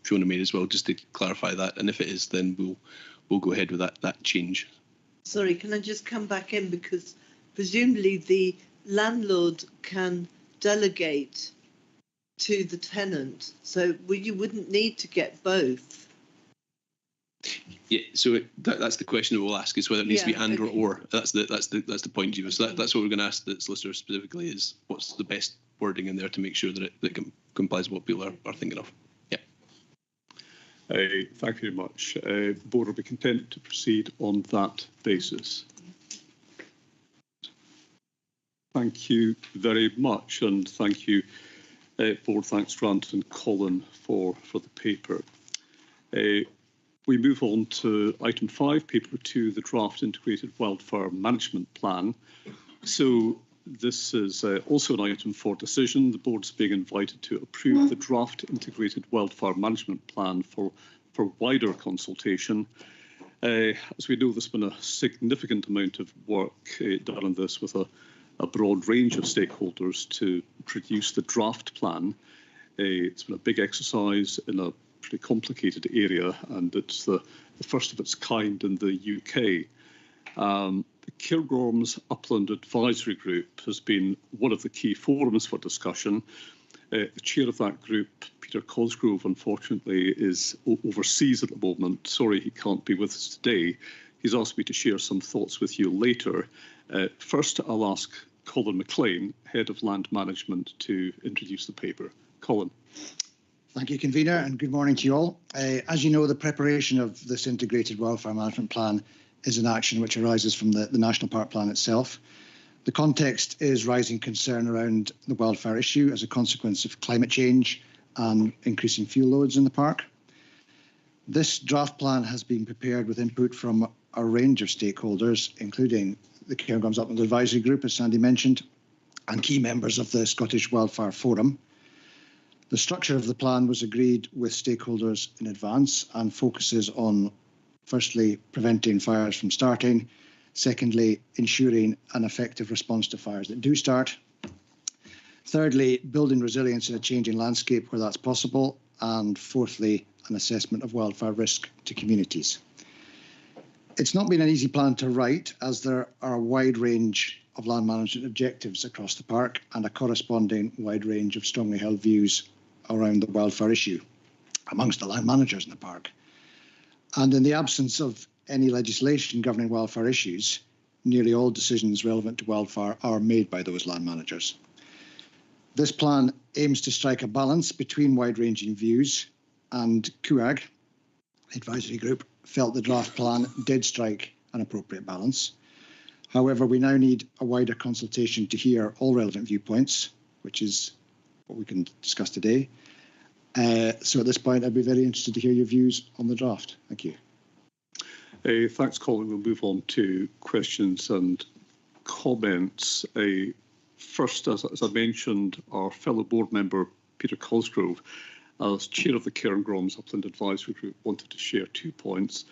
Fiona made as well, just to clarify that. And if it is, then we'll go ahead with that change. Sorry, can I just come back in, because presumably the landlord can delegate to the tenant, so you wouldn't need to get both. Yeah, so that's the question that we'll ask, is whether it needs to be and or. That's the point, Jiva. So that's what we're going to ask the solicitor specifically, is what's the best wording in there to make sure that it complies with what people are thinking of. Yeah. Thank you very much. The board will be content to proceed on that basis. Thank you very much, and thank you, board. Thanks, Grant and Colin, for the paper. We move on to item 5, paper 2, the draft integrated wildfire management plan. So this is also an item for decision. The board is being invited to approve the draft integrated wildfire management plan for wider consultation. As we know, there's been a significant amount of work done on this with a broad range of stakeholders to produce the draft plan. It's been a big exercise in a pretty complicated area, and it's the first of its kind in the UK. The Cairngorms Upland Advisory Group has been one of the key forums for discussion. The chair of that group, Peter Cosgrove, unfortunately is overseas at the moment. Sorry he can't be with us today. He's asked me to share some thoughts with you later. First, I'll ask Colin McLean, Head of Land Management, to introduce the paper. Colin. Thank you, Convener, and good morning to you all. As you know, the preparation of this integrated wildfire management plan is an action which arises from the National Park Plan itself. The context is rising concern around the wildfire issue as a consequence of climate change and increasing fuel loads in the park. This draft plan has been prepared with input from a range of stakeholders, including the Cairngorms Upland Advisory Group, as Sandy mentioned, and key members of the Scottish Wildfire Forum. The structure of the plan was agreed with stakeholders in advance and focuses on, firstly, preventing fires from starting, secondly, ensuring an effective response to fires that do start, thirdly, building resilience in a changing landscape where that's possible, and fourthly, an assessment of wildfire risk to communities. It's not been an easy plan to write, as there are a wide range of land management objectives across the park and a corresponding wide range of strongly held views around the wildfire issue amongst the land managers in the park. And in the absence of any legislation governing wildfire issues, nearly all decisions relevant to wildfire are made by those land managers. This plan aims to strike a balance between wide-ranging views, and CUAG, advisory group, felt the draft plan did strike an appropriate balance. However, we now need a wider consultation to hear all relevant viewpoints, which is what we can discuss today. So at this point, I'd be very interested to hear your views on the draft. Thank you. Thanks, Colin. We'll move on to questions and comments. First, as I mentioned, our fellow board member, Peter Cosgrove, as chair of the Cairngorms Upland Advisory Group, wanted to share 2 points.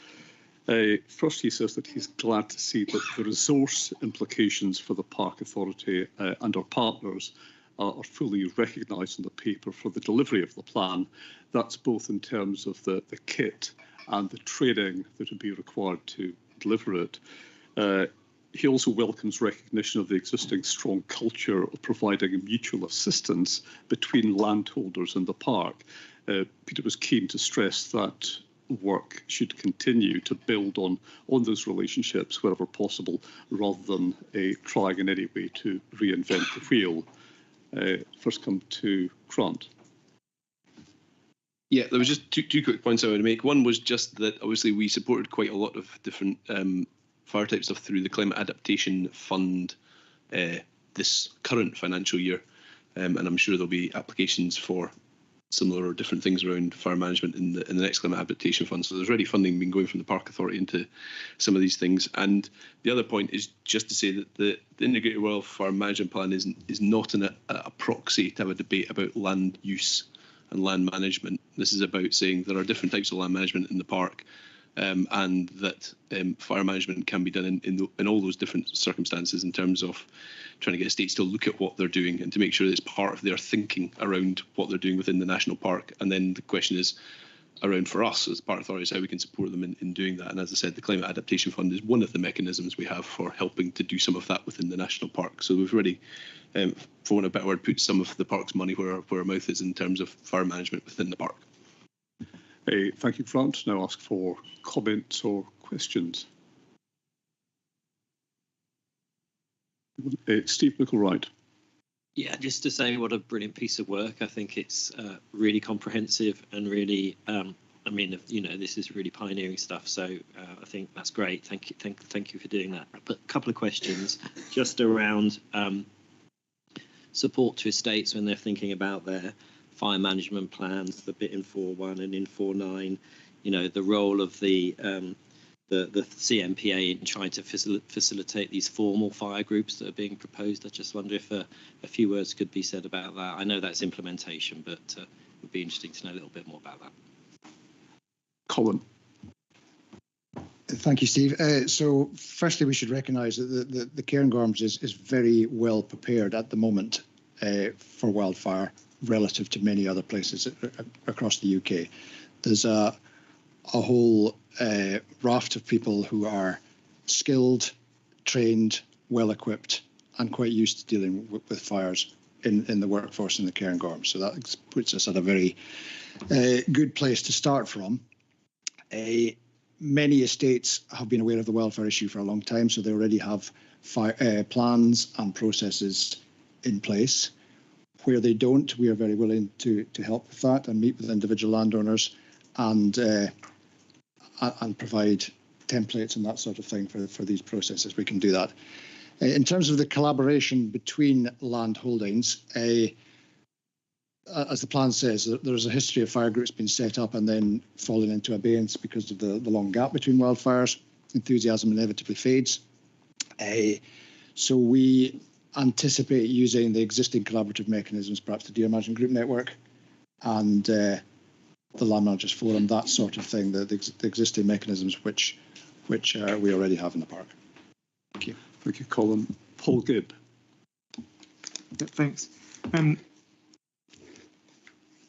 First, he says that he's glad to see that the resource implications for the Park Authority and our partners are fully recognised in the paper for the delivery of the plan. That's both in terms of the kit and the training that would be required to deliver it. He also welcomes recognition of the existing strong culture of providing mutual assistance between landholders and the park. Peter was keen to stress that work should continue to build on those relationships wherever possible, rather than trying in any way to reinvent the wheel. First come to Grant. Yeah, there was just two quick points I would make. One was just that obviously we supported quite a lot of different fire type stuff through the Climate Adaptation Fund this current financial year, and I'm sure there'll be applications for similar or different things around fire management in the next Climate Adaptation Fund. So there's already funding been going from the Park Authority into some of these things. And the other point is just to say that the Integrated Wildfire Management Plan is not a proxy to have a debate about land use and land management. This is about saying there are different types of land management in the park, and that fire management can be done in all those different circumstances, in terms of trying to get estates to look at what they're doing and to make sure that it's part of their thinking around what they're doing within the national park. And then the question is around, for us as Park Authorities, how we can support them in doing that. And as I said, the Climate Adaptation Fund is one of the mechanisms we have for helping to do some of that within the national park. So we've already, for want of a better word, put some of the park's money where our mouth is in terms of fire management within the park. Thank you, Grant. Now ask for comments or questions. Steve McElwright. Yeah, just to say what a brilliant piece of work. I think it's really comprehensive and really, I mean, you know, this is really pioneering stuff. So I think that's great. Thank you for doing that. But a couple of questions just around support to estates when they're thinking about their fire management plans, the bit in 4.1 and in 4.9, you know, the role of the CMPA in trying to facilitate these formal fire groups that are being proposed. I just wonder if a few words could be said about that. I know that's implementation, but it would be interesting to know a little bit more about that. Colin. Thank you, Steve. So firstly, we should recognise that the Cairngorms is very well prepared at the moment for wildfire, relative to many other places across the UK. There's a whole raft of people who are skilled, trained, well equipped, and quite used to dealing with fires in the workforce in the Cairngorms. So that puts us at a very good place to start from. Many estates have been aware of the wildfire issue for a long time, so they already have plans and processes in place. Where they don't, we are very willing to help with that and meet with individual landowners and provide templates and that sort of thing for these processes. We can do that. In terms of the collaboration between land holdings, as the plan says, there's a history of fire groups being set up and then falling into abeyance because of the long gap between wildfires. Enthusiasm inevitably fades. So we anticipate using the existing collaborative mechanisms, perhaps the Deer Management Group network, and the Land Managers Forum, that sort of thing, the existing mechanisms which we already have in the park. Thank you. Thank you, Colin. Paul Gibb. Yeah, thanks.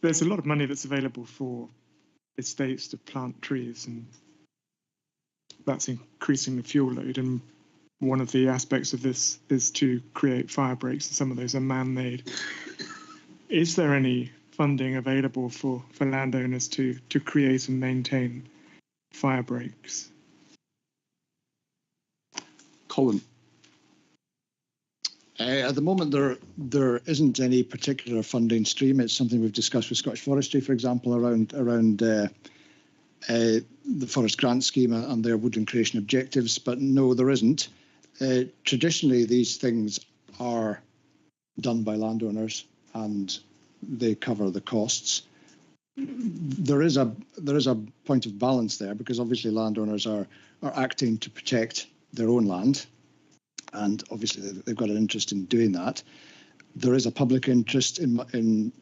There's a lot of money that's available for estates to plant trees, and that's increasing the fuel load. And one of the aspects of this is to create fire breaks, and some of those are man-made. Is there any funding available for landowners to create and maintain fire breaks? Colin. At the moment, there isn't any particular funding stream. It's something we've discussed with Scottish Forestry, for example, around the Forest Grant Scheme and their woodland creation objectives. But no, there isn't. Traditionally, these things are done by landowners, and they cover the costs. There is a point of balance there, because obviously landowners are acting to protect their own land, and obviously they've got an interest in doing that. There is a public interest in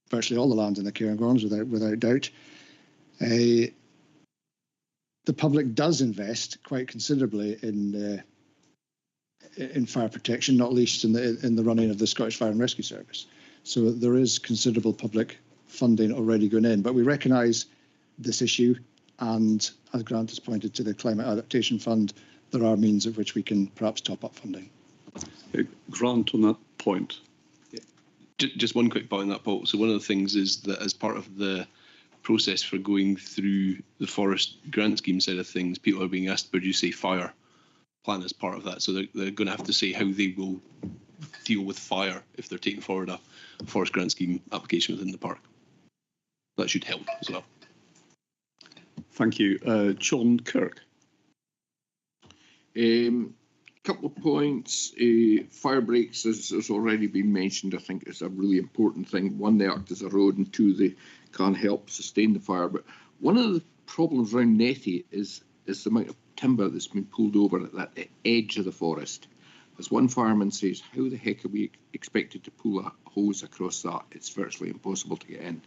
virtually all the land in the Cairngorms, without doubt. The public does invest quite considerably in fire protection, not least in the running of the Scottish Fire and Rescue Service. So there is considerable public funding already going in, but we recognise this issue, and as Grant has pointed to the Climate Adaptation Fund, there are means of which we can perhaps top up funding. Grant on that point. Just one quick point on that, Paul. So one of the things is that as part of the process for going through the Forest Grant Scheme side of things, people are being asked to produce a fire plan as part of that. So they're going to have to say how they will deal with fire if they're taking forward a Forest Grant Scheme application within the park. That should help as well. Thank you. John Kirk. Couple of points. Fire breaks, as has already been mentioned, I think is a really important thing. One, they act as a road, and two, they can help sustain the fire. But one of the problems around Nettie is the amount of timber that's been pulled over at that edge of the forest. As one fireman says, how the heck are we expected to pull a hose across that? It's virtually impossible to get in.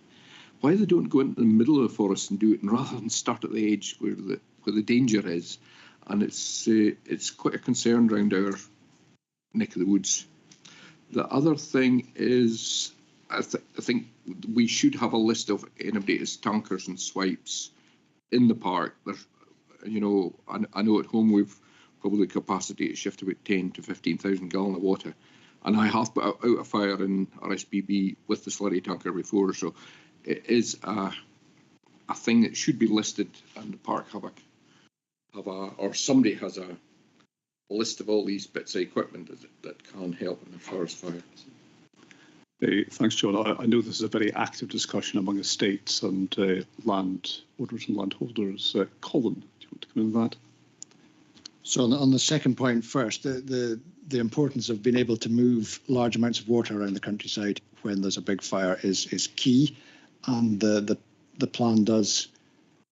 Why they don't go into the middle of the forest and do it, and rather than start at the edge where the danger is? And it's quite a concern around our neck of the woods. The other thing is, I think we should have a list of innovative tankers and swipes in the park. There's, I know at home we've probably capacity to shift about 10 to 15,000 gallons of water, and I have put out a fire in RSPB with the slurry tanker before, so it is a thing that should be listed, and the park or somebody has a list of all these bits of equipment that can help in a forest fire. Thanks, John. I know this is a very active discussion among estates and landowners and landholders. Colin, do you want to come in on that? So on the second point first, the importance of being able to move large amounts of water around the countryside when there's a big fire is key, and the plan does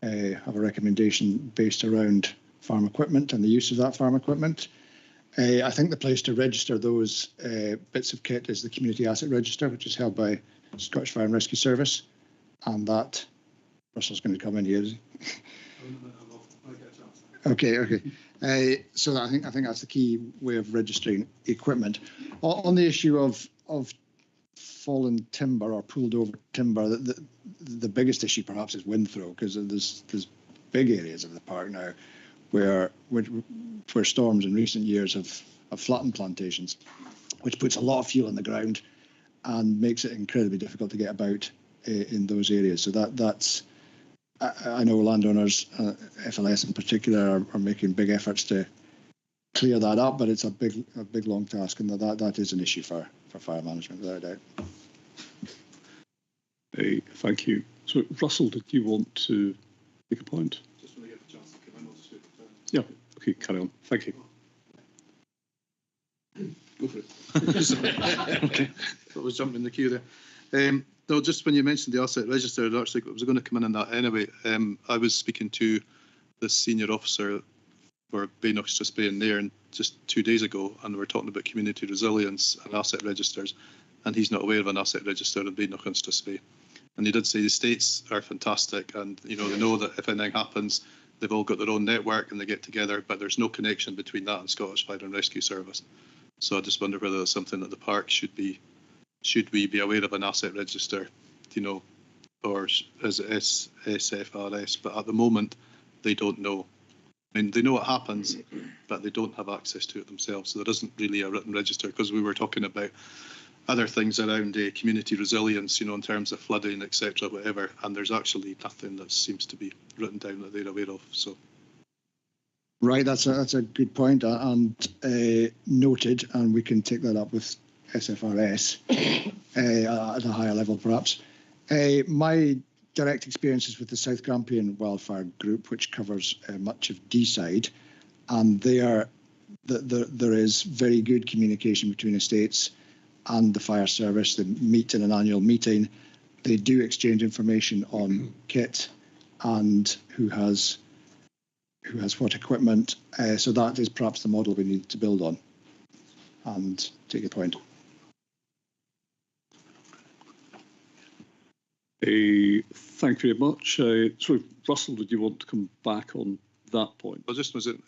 have a recommendation based around farm equipment and the use of that farm equipment. I think the place to register those bits of kit is the Community Asset Register, which is held by Scottish Fire and Rescue Service, and that Russell's going to come in here. Is he? Okay. So I think that's the key way of registering equipment. On the issue of fallen timber or pulled over timber, the biggest issue perhaps is wind throw, because there's big areas of the park now where storms in recent years have flattened plantations, which puts a lot of fuel in the ground and makes it incredibly difficult to get about in those areas. So that's I know landowners, FLS in particular, are making big efforts to clear that up, but it's a big long task, and that is an issue for fire management, without a doubt. Thank you. So, Russell, did you want to make a point? Just when I get the chance to come in, I'll just take the Yeah, okay, carry on. Thank you. Go for it. Okay, I was jumping in the queue there. No, just when you mentioned the asset register, actually, I was going to come in on that anyway. I was speaking to the senior officer for Bainoch Strathspey in there just 2 days ago, and we were talking about community resilience and asset registers, and he's not aware of an asset register in Bainoch and Strathspey. And you did say the states are fantastic, and they know that if anything happens, they've all got their own network and they get together, but there's no connection between that and Scottish Fire and Rescue Service. So I just wonder whether that's something that the park should we be aware of an asset register, or as SFRS, but at the moment they don't know. I mean, they know it happens, but they don't have access to it themselves. So there isn't really a written register, because we were talking about other things around community resilience, in terms of flooding, etc., whatever. And there's actually nothing that seems to be written down that they're aware of. So. Right, that's a good point, and noted, and we can take that up with SFRS at a higher level, perhaps. My direct experiences with the South Grampian Wildfire Group, which covers much of Deeside, and there is very good communication between estates and the fire service. They meet in an annual meeting. They do exchange information on kit and who has what equipment. So that is perhaps the model we need to build on. And take your point. Thank you very much. Sorry, Russell, did you want to come back on that point? Well, just was it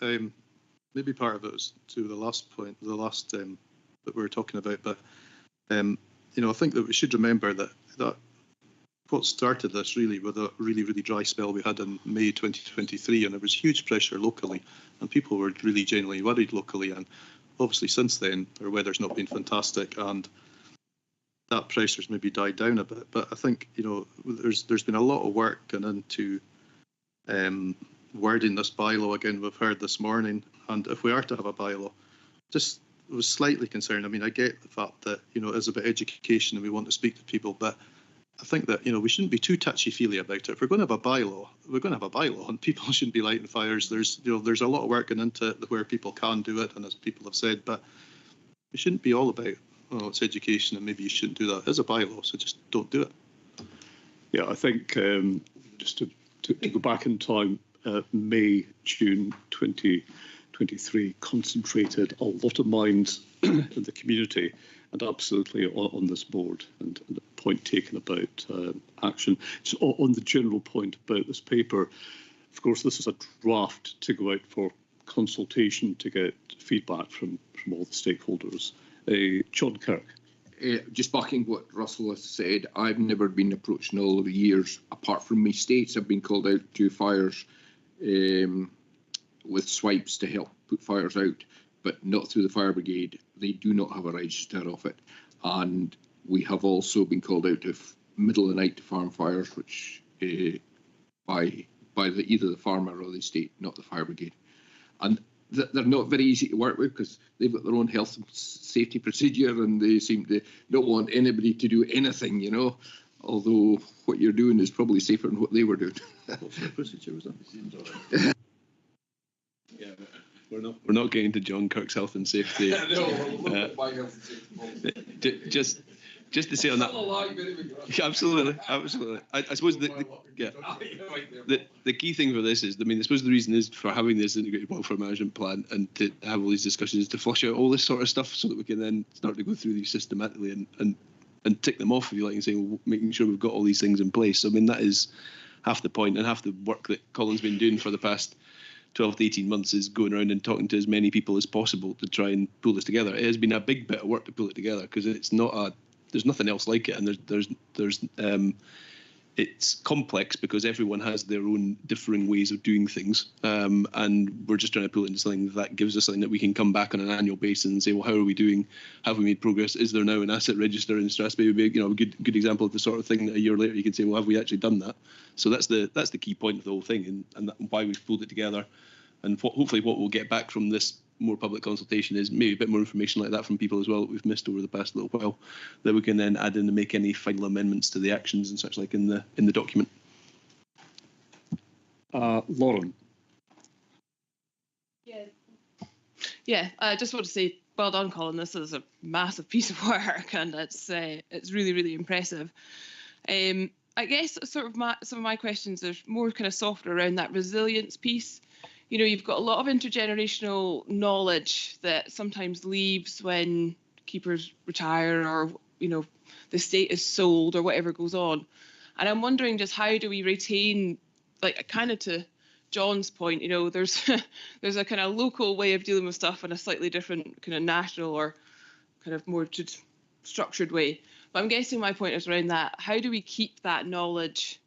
maybe part of it was to the last point, that we were talking about, but I think that we should remember that what started this really with a really dry spell we had in May 2023, and there was huge pressure locally, and people were really genuinely worried locally, and obviously since then our weather's not been fantastic, and that pressure's maybe died down a bit. But I think there's been a lot of work gone into wording this bylaw again. We've heard this morning, and if we are to have a bylaw, just was slightly concerned. I mean, I get the fact that it is about education and we want to speak to people, but I think that we shouldn't be too touchy-feely about it. If we're going to have a bylaw, we're going to have a bylaw, and people shouldn't be lighting fires. There's a lot of work going into it where people can do it, and as people have said, but we shouldn't be all about it's education and maybe you shouldn't do that. It's a bylaw, so just don't do it. Yeah, I think just to go back in time, May, June 2023 concentrated a lot of minds in the community and absolutely on this board, and the point taken about action. So on the general point about this paper, of course, this is a draft to go out for consultation to get feedback from all the stakeholders. John Kirk. Just backing what Russell has said, I've never been approached in all of the years, apart from my states. I've been called out to fires with swipes to help put fires out, but not through the fire brigade. They do not have a register of it. And we have also been called out to middle of the night to farm fires, which by either the farmer or the estate, not the fire brigade. And they're not very easy to work with because they've got their own health and safety procedure, and they seem to not want anybody to do anything, although what you're doing is probably safer than what they were doing. What sort of procedure was that? Yeah, we're not getting to John Kirk's health and safety. Just to say on that, absolutely. I suppose the key thing for this is, I suppose the reason is for having this integrated wildfire management plan and to have all these discussions is to flush out all this sort of stuff so that we can then start to go through these systematically and tick them off, if you like, and say, well, making sure we've got all these things in place. So, that is half the point, and half the work that Colin's been doing for the past 12 to 18 months is going around and talking to as many people as possible to try and pull this together. It has been a big bit of work to pull it together because there's nothing else like it, and it's complex because everyone has their own differing ways of doing things, and we're just trying to pull it into something that gives us something that we can come back on an annual basis and say, well, how are we doing? Have we made progress? Is there now an asset register in Strathspey? Would be a good example of the sort of thing that a year later you can say, well, have we actually done that? So that's the key point of the whole thing, and why we've pulled it together. And hopefully what we'll get back from this more public consultation is maybe a bit more information like that from people as well that we've missed over the past little while, that we can then add in and make any final amendments to the actions and such like in the document. Lauren. Yeah, I just want to say well done, Colin. This is a massive piece of work, and it's really impressive. I guess sort of some of my questions are more kind of softer around that resilience piece. You've got a lot of intergenerational knowledge that sometimes leaves when keepers retire or, the estate is sold or whatever goes on. And I'm wondering just how do we retain, like, kind of to John's point, you know, there's there's a kind of local way of dealing with stuff and a slightly different kind of national or kind of more structured way. But I'm guessing my point is around that. How do we keep that knowledge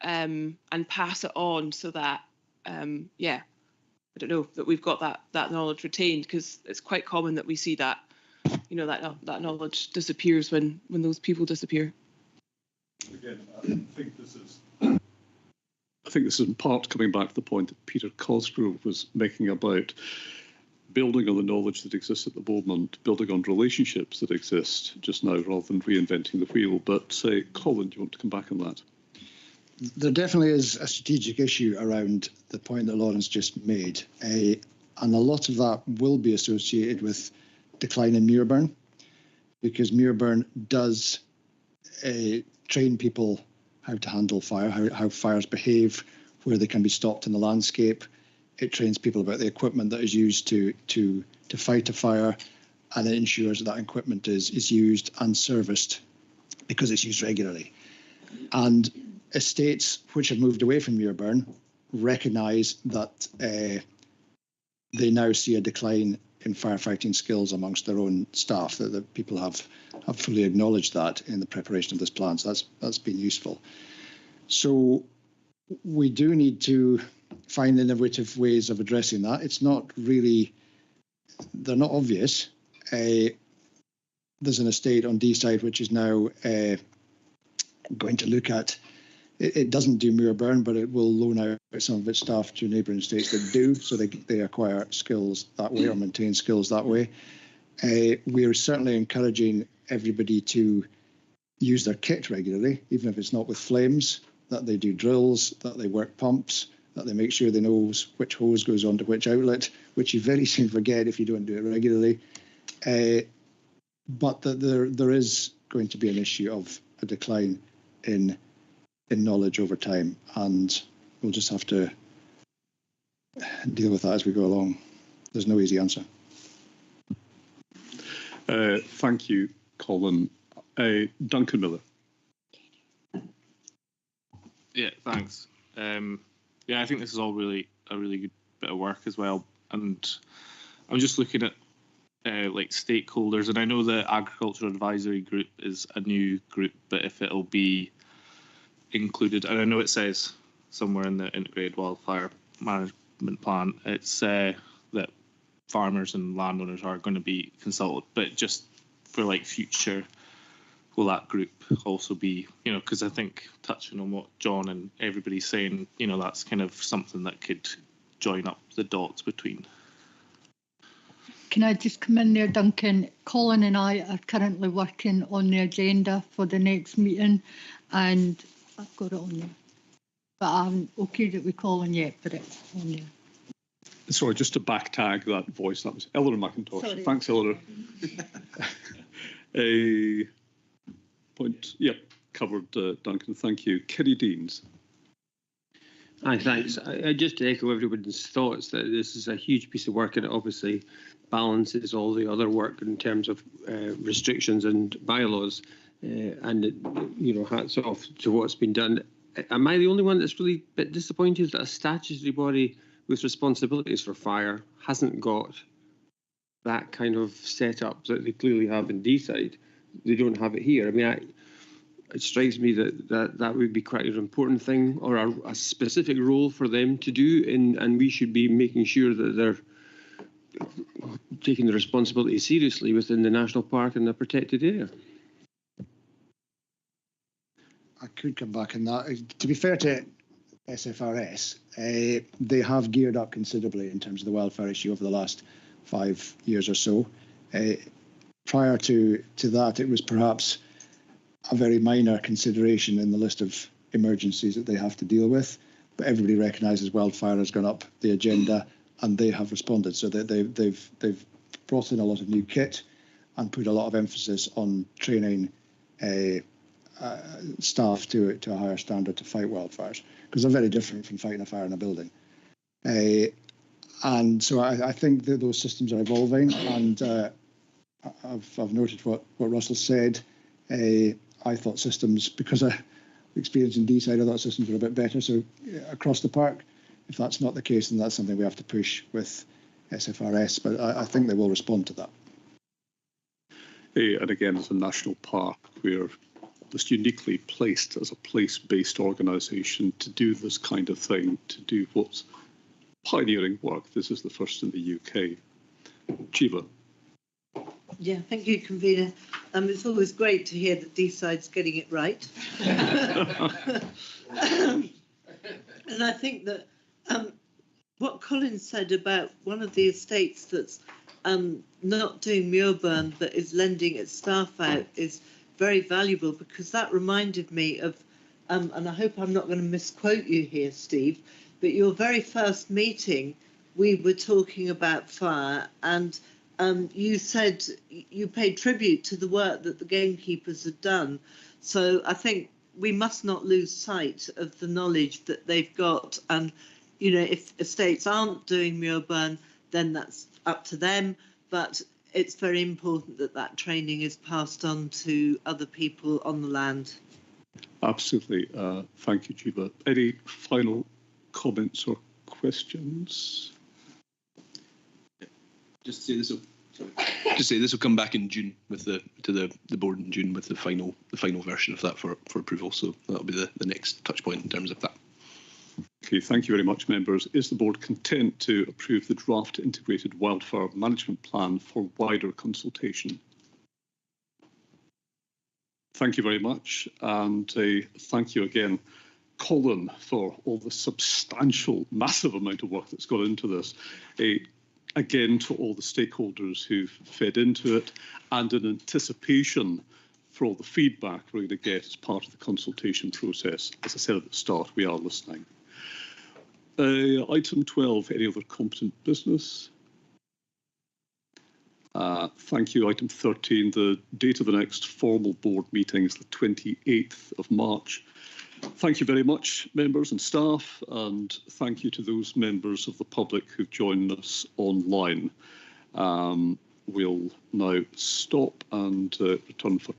and pass it on so that, yeah, I don't know, that we've got that knowledge retained, because it's quite common that we see that, you know, that knowledge disappears when those people disappear. Again, I think this is in part coming back to the point that Peter Cosgrove was making about building on the knowledge that exists at the moment, building on relationships that exist just now rather than reinventing the wheel. But Colin, do you want to come back on that? There definitely is a strategic issue around the point that Lawrence just made, and a lot of that will be associated with decline in Muirburn, because Muirburn does train people how to handle fire, how fires behave, where they can be stopped in the landscape. It trains people about the equipment that is used to fight a fire, and it ensures that equipment is used and serviced because it's used regularly. And estates which have moved away from Muirburn recognise that they now see a decline in firefighting skills amongst their own staff, that the people have fully acknowledged that in the preparation of this plan. So that's been useful. So we do need to find innovative ways of addressing that. It's not really, they're not obvious. There's an estate on Deeside which is now going to look at, it doesn't do Muirburn, but it will loan out some of its staff to neighbouring estates that do, so they acquire skills that way or maintain skills that way. We are certainly encouraging everybody to use their kit regularly, even if it's not with flames, that they do drills, that they work pumps, that they make sure they know which hose goes onto which outlet, which you very soon forget if you don't do it regularly. But that there is going to be an issue of a decline in knowledge over time, and we'll just have to deal with that as we go along. There's no easy answer. Thank you, Colin. Duncan Miller. Yeah, thanks. Yeah, I think this is all really a really good bit of work as well. And I'm just looking at like stakeholders, and I know the Agriculture Advisory Group is a new group, but if it'll be included, and I know it says somewhere in the Integrated Wildfire Management Plan, it's that farmers and landowners are going to be consulted, but just for like future, will that group also be, you know, because I think touching on what John and everybody's saying, you know, that's kind of something that could join up the dots between. Can I just come in there, Duncan? Colin and I are currently working on the agenda for the next meeting, and I've got it on there. But I haven't okayed it with Colin yet, but it's on there. Sorry, just to back tag that voice, that was Eleanor McIntosh. Sorry. Thanks, Eleanor. Point, yep, covered, Duncan, thank you. Kerry Deans. Hi, thanks. I just echo everybody's thoughts that this is a huge piece of work, and it obviously balances all the other work in terms of restrictions and bylaws. And, you know, hats off to what's been done. Am I the only one that's really a bit disappointed that a statutory body with responsibilities for fire hasn't got that kind of setup that they clearly have in Deeside? They don't have it here. I mean, it strikes me that would be quite an important thing, or a specific role for them to do, and we should be making sure that they're taking the responsibility seriously within the national park and the protected area. I could come back on that. To be fair to SFRS, they have geared up considerably in terms of the wildfire issue over the last 5 years or so. Prior to that, it was perhaps a very minor consideration in the list of emergencies that they have to deal with. But everybody recognises wildfire has gone up the agenda, and they have responded. So they've brought in a lot of new kit and put a lot of emphasis on training staff to a higher standard to fight wildfires, because they're very different from fighting a fire in a building. And so I think that those systems are evolving, and I've noted what Russell said. I thought systems, because experience in Deeside, I thought systems were a bit better. So across the park, if that's not the case, then that's something we have to push with SFRS. But I think they will respond to that. And again, as a national park, we're just uniquely placed as a place-based organisation to do this kind of thing, to do what's pioneering work. This is the first in the UK. Jeeva. Yeah, thank you, convener. It's always great to hear that Deeside's getting it right. And I think that what Colin said about one of the estates that's not doing Muirburn but is lending its staff out is very valuable, because that reminded me of, and I hope I'm not going to misquote you here, Steve, but your very first meeting, we were talking about fire, and you said you paid tribute to the work that the gamekeepers had done. So I think we must not lose sight of the knowledge that they've got. And, you know, if estates aren't doing Muirburn, then that's up to them. But it's very important that that training is passed on to other people on the land. Absolutely. Thank you, Jeeva. Any final comments or questions? Just to say this will come back in June with the board in June with the final version of that for approval. So that'll be the next touch point in terms of that. Okay, thank you very much, members. Is the board content to approve the draft integrated wildfire management plan for wider consultation? Thank you very much, and thank you again, Colin, for all the substantial, massive amount of work that's gone into this. Again, to all the stakeholders who've fed into it, and in anticipation for all the feedback we're going to get as part of the consultation process. As I said at the start, we are listening. Item 12, any other competent business? Thank you. Item 13, the date of the next formal board meeting is the 28th of March. Thank you very much, members and staff, and thank you to those members of the public who've joined us online. We'll now stop and return for